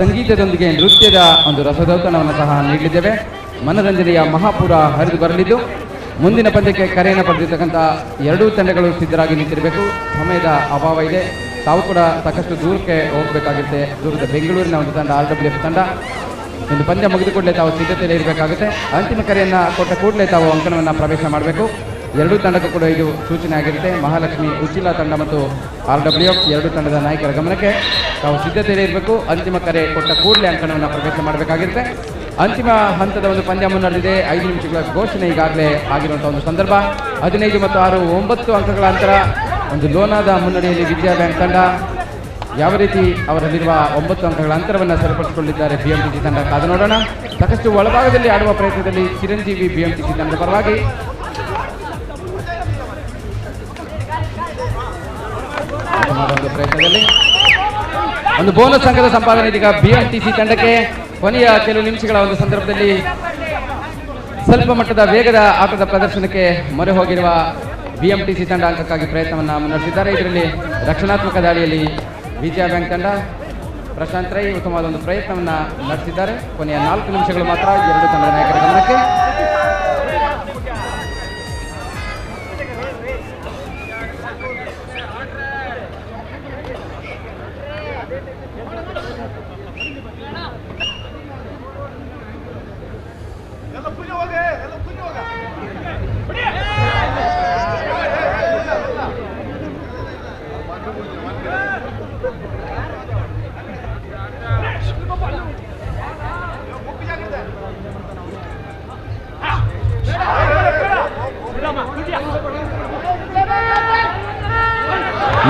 ಸಂಗೀತದೊಂದಿಗೆ ನೃತ್ಯದ ಒಂದು ರಸದೌತಣವನ್ನು ಸಹ ನೀಡಲಿದ್ದೇವೆ. ಮನರಂಜನೆಯ ಮಹಾಪೂರ ಹರಿದು ಬರಲಿದ್ದು ಮುಂದಿನ ಪಂದ್ಯಕ್ಕೆ ಕರೆಯನ್ನು ಪಡೆದಿರ್ತಕ್ಕಂಥ ಎರಡೂ ತಂಡಗಳು ಸಿದ್ಧರಾಗಿ ನಿಂತಿರಬೇಕು. ಸಮಯದ ಅಭಾವ ಇದೆ. ತಾವು ಕೂಡ ಸಾಕಷ್ಟು ದೂರಕ್ಕೆ ಹೋಗಬೇಕಾಗುತ್ತೆ. ದೂರದ ಬೆಂಗಳೂರಿನ ಒಂದು ತಂಡ RWF ತಂಡ ಒಂದು ಪಂದ್ಯ ಮುಗಿದು ಕೂಡಲೇ ತಾವು ಸಿದ್ಧತೆಯಲ್ಲಿ ಇರಬೇಕಾಗುತ್ತೆ. ಅಂತಿಮ ಕರೆಯನ್ನು ಕೊಟ್ಟ ಕೂಡಲೇ ತಾವು ಅಂಕಣವನ್ನು ಪ್ರವೇಶ ಮಾಡಬೇಕು. ಎರಡೂ ತಂಡಕ್ಕೂ ಕೂಡ ಇದು ಸೂಚನೆ ಆಗಿರುತ್ತೆ. ಮಹಾಲಕ್ಷ್ಮಿ ಉಚ್ಚಿಲ ತಂಡ ಮತ್ತು RWF ಎರಡೂ ತಂಡದ ನಾಯಕರ ಗಮನಕ್ಕೆ ತಾವು ಸಿದ್ಧತೆಯಲ್ಲಿ ಇರಬೇಕು. ಅಂತಿಮ ಕರೆ ಕೊಟ್ಟ ಕೂಡಲೇ ಅಂಕಣವನ್ನು ಪ್ರವೇಶ ಮಾಡಬೇಕಾಗಿರುತ್ತೆ. ಅಂತಿಮ ಹಂತದ ಒಂದು ಪಂದ್ಯ ಮುನ್ನಡೆದಿದೆ. 5 ನಿಮಿಷಗಳ ಘೋಷಣೆ ಈಗಾಗಲೇ ಆಗಿರುವಂಥ ಒಂದು ಸಂದರ್ಭ. 15 ಮತ್ತು 6, 9 ಅಂಕಗಳ ಅಂತರ. ಒಂದು ಲೋನಾದ ಮುನ್ನಡೆಯಲ್ಲಿ ವಿಜಯ ಬ್ಯಾಂಕ್ ತಂಡ ಯಾವ ರೀತಿ ಅವರಲ್ಲಿರುವ 9 ಅಂಕಗಳ ಅಂತರವನ್ನು ಸರಿಪಡಿಸಿಕೊಂಡಿದ್ದಾರೆ ಬಿಎಂಟಿಸಿ ತಂಡ, ಕಾದು ನೋಡೋಣ. ಸಾಕಷ್ಟು ಒಳಭಾಗದಲ್ಲಿ ಆಡುವ ಪ್ರಯತ್ನದಲ್ಲಿ ಚಿರಂಜೀವಿ ಬಿಎಂಟಿಸಿ ತಂಡದ ಪರವಾಗಿ ಪ್ರಯತ್ನದಲ್ಲಿ ಒಂದು ಬೋನಸ್ ಅಂಕದ ಸಂಪಾದನೆ ಇದೀಗ ಬಿಎಂಟಿಸಿ ತಂಡಕ್ಕೆ. ಕೊನೆಯ ಕೆಲವು ನಿಮಿಷಗಳ ಒಂದು ಸಂದರ್ಭದಲ್ಲಿ ಸ್ವಲ್ಪ ಮಟ್ಟದ ವೇಗದ ಆಟದ ಪ್ರದರ್ಶನಕ್ಕೆ ಮೊರೆ ಹೋಗಿರುವ ಬಿಎಂಟಿಸಿ ತಂಡ ಅಂಕಕ್ಕಾಗಿ ಪ್ರಯತ್ನವನ್ನು ನಡೆಸಿದ್ದಾರೆ. ಇದರಲ್ಲಿ ರಕ್ಷಣಾತ್ಮಕ ದಾಳಿಯಲ್ಲಿ ವಿಜಯ ಬ್ಯಾಂಕ್ ತಂಡ ಪ್ರಶಾಂತ್ ರೈ ಉತ್ತಮವಾದ ಒಂದು ಪ್ರಯತ್ನವನ್ನು ನಡೆಸಿದ್ದಾರೆ. ಕೊನೆಯ 4 ನಿಮಿಷಗಳು ಮಾತ್ರ ಎರಡೂ ತಂಡದ ನಾಯಕರ ಗಮನಕ್ಕೆ.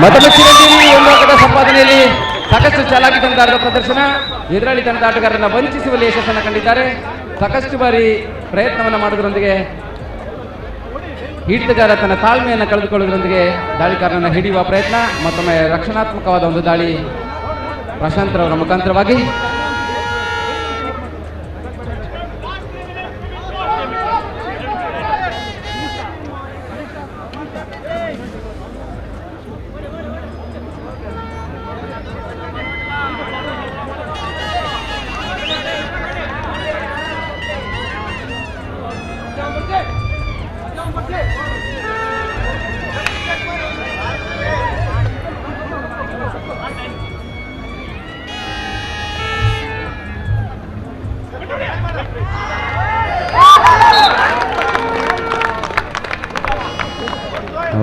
ಮತ್ತೊಮ್ಮೆ ಚಿರಂಜೀವಿ ಒಂದು ಅಂಕದ ಸಂಪಾದನೆಯಲ್ಲಿ ಸಾಕಷ್ಟು ಚಾಲಾಕಿ ತಂಡದ ಪ್ರದರ್ಶನ. ಎದುರಾಳಿ ತಂಡದ ಆಟಗಾರರನ್ನು ವಂಚಿಸುವಲ್ಲಿ ಯಶಸ್ಸನ್ನು ಕಂಡಿದ್ದಾರೆ. ಸಾಕಷ್ಟು ಬಾರಿ ಪ್ರಯತ್ನವನ್ನು ಮಾಡೋದ್ರೊಂದಿಗೆ ಹಿಡಿತಗಾರ ತನ್ನ ತಾಳ್ಮೆಯನ್ನು ಕಳೆದುಕೊಳ್ಳೋದ್ರೊಂದಿಗೆ ದಾಳಿಕಾರನನ್ನು ಹಿಡಿಯುವ ಪ್ರಯತ್ನ. ಮತ್ತೊಮ್ಮೆ ರಕ್ಷಣಾತ್ಮಕವಾದ ಒಂದು ದಾಳಿ ಪ್ರಶಾಂತ್ ರವರ ಮುಖಾಂತರವಾಗಿ.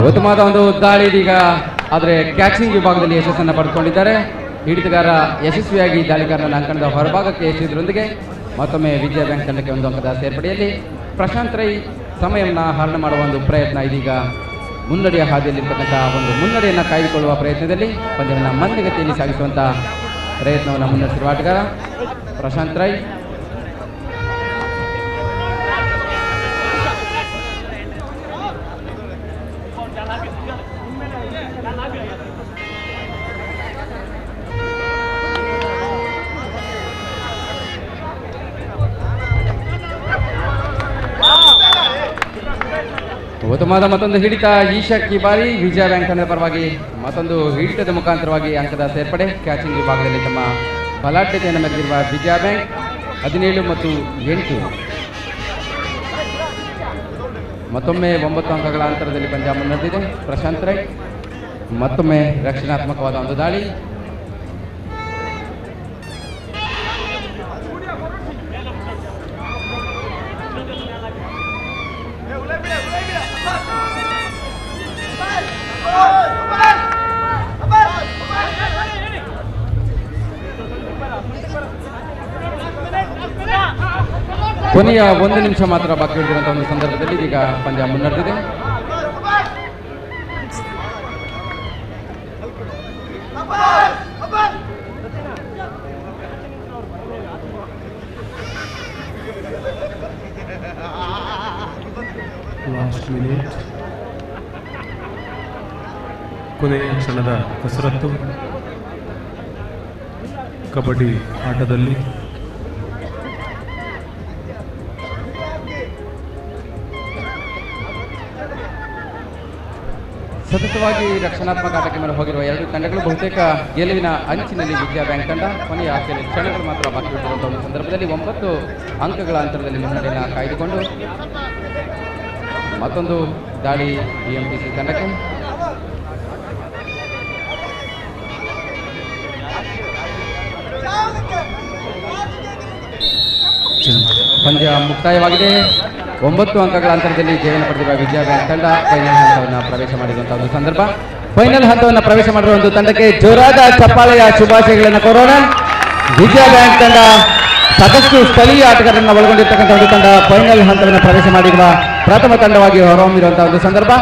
ಉತ್ತಮವಾದ ಒಂದು ದಾಳಿ ಇದೀಗ, ಆದರೆ ಕ್ಯಾಚಿಂಗ್ ವಿಭಾಗದಲ್ಲಿ ಯಶಸ್ಸನ್ನು ಪಡೆದುಕೊಂಡಿದ್ದಾರೆ. ಹಿಡಿತಗಾರ ಯಶಸ್ವಿಯಾಗಿ ದಾಳಿಗಾರನ ಅಂಕಣದ ಹೊರಭಾಗಕ್ಕೆ ಎಸೆಯುವುದರೊಂದಿಗೆ ಮತ್ತೊಮ್ಮೆ ವಿಜಯ ಬ್ಯಾಂಕ್ ತಂಡಕ್ಕೆ ಒಂದು ಅಂಕದ ಸೇರ್ಪಡೆಯಲ್ಲಿ ಪ್ರಶಾಂತ್ ರೈ ಸಮಯವನ್ನು ಹರಣ ಮಾಡುವ ಒಂದು ಪ್ರಯತ್ನ. ಇದೀಗ ಮುನ್ನಡೆಯ ಹಾದಿಯಲ್ಲಿರ್ತಕ್ಕಂಥ ಒಂದು ಮುನ್ನಡೆಯನ್ನು ಕಾಯ್ದುಕೊಳ್ಳುವ ಪ್ರಯತ್ನದಲ್ಲಿ ಪಂದ್ಯವನ್ನು ಮಂದಗತಿಯಲ್ಲಿ ಸಾಗಿಸುವಂಥ ಪ್ರಯತ್ನವನ್ನು ಮುನ್ನಡೆಸಿರುವ ಆಟಗಾರ ಪ್ರಶಾಂತ್ ರೈ. ಉತ್ತಮವಾದ ಮತ್ತೊಂದು ಹಿಡಿತ ಈಶಕ್. ಈ ಬಾರಿ ವಿಜಯ ಬ್ಯಾಂಕ್ ತಂಡದ ಪರವಾಗಿ ಮತ್ತೊಂದು ಹಿಡಿತದ ಮುಖಾಂತರವಾಗಿ ಅಂಕದ ಸೇರ್ಪಡೆ. ಕ್ಯಾಚಿಂಗ್ ವಿಭಾಗದಲ್ಲಿ ತಮ್ಮ ಬಲಾಢ್ಯತೆಯನ್ನು ಮೆರೆದಿರುವ ವಿಜಯ ಬ್ಯಾಂಕ್ 17 ಮತ್ತು 8. ಮತ್ತೊಮ್ಮೆ 9 ಅಂಕಗಳ ಅಂತರದಲ್ಲಿ ಪಂದ್ಯ ಮುನ್ನಡೆದಿದೆ. ಪ್ರಶಾಂತ್ ರೈ ಮತ್ತೊಮ್ಮೆ ರಕ್ಷಣಾತ್ಮಕವಾದ ಒಂದು ದಾಳಿ. ಕೊನೆಯ 1 ನಿಮಿಷ ಮಾತ್ರ ಬಾಕಿ ಉಳಿದಿರುವಂತಹ ಒಂದು ಸಂದರ್ಭದಲ್ಲಿ ಈಗ ಪಂದ್ಯ ಮುನ್ನಡೆದಿದೆ.
ಲಾಸ್ಟ್ ಮಿನಿಟ್, ಕೊನೆಯ ಕ್ಷಣದ ಕಸರತ್ತು ಕಬಡ್ಡಿ ಆಟದಲ್ಲಿ.
ಸತತವಾಗಿ ರಕ್ಷಣಾತ್ಮಕ ಆಟಕ್ಕೆ ಮೇಲೆ ಹೋಗಿರುವ ಎರಡು ತಂಡಗಳು ಬಹುತೇಕ ಗೆಲುವಿನ ಅಂಚಿನಲ್ಲಿ. ವಿಜಯ ಬ್ಯಾಂಕ್ ತಂಡ ಕೊನೆಯ ಕೆಲವು ಕ್ಷಣಗಳು ಮಾತ್ರ ಬಾಕಿ ಉಳಿದಿರುವಂತಹ ಒಂದು ಸಂದರ್ಭದಲ್ಲಿ 9 ಅಂಕಗಳ ಅಂತರದಲ್ಲಿ ಮುನ್ನಡೆಯನ್ನು ಕಾಯ್ದುಕೊಂಡು ಮತ್ತೊಂದು ದಾಳಿ BMTC ತಂಡಕ್ಕೆ. ಪಂದ್ಯ ಮುಕ್ತಾಯವಾಗಿದೆ. 9 ಅಂಕಗಳ ಅಂತರದಲ್ಲಿ ಜಯವನ್ನು ಪಡೆದಿರುವ ವಿಜಯ ಬ್ಯಾಂಕ್ ತಂಡ ಫೈನಲ್ ಹಂತವನ್ನು ಪ್ರವೇಶ ಮಾಡಿರುವಂತಹ ಒಂದು ಸಂದರ್ಭ. ಫೈನಲ್ ಹಂತವನ್ನು ಪ್ರವೇಶ ಮಾಡಿರುವ ಒಂದು ತಂಡಕ್ಕೆ ಜೋರಾದ ಚಪ್ಪಾಳೆಯ ಶುಭಾಶಯಗಳನ್ನು ಕೋರೋಣ. ವಿಜಯ ಬ್ಯಾಂಕ್ ತಂಡ ಸಾಕಷ್ಟು ಸ್ಥಳೀಯ ಆಟಗಾರರನ್ನು ಒಳಗೊಂಡಿರ್ತಕ್ಕಂಥ ಒಂದು ತಂಡ ಫೈನಲ್ ಹಂತವನ್ನು ಪ್ರವೇಶ ಮಾಡಿರುವ ಪ್ರಥಮ ತಂಡವಾಗಿ ಹೊರಹೊಮ್ಮಿರುವಂತಹ ಒಂದು ಸಂದರ್ಭ.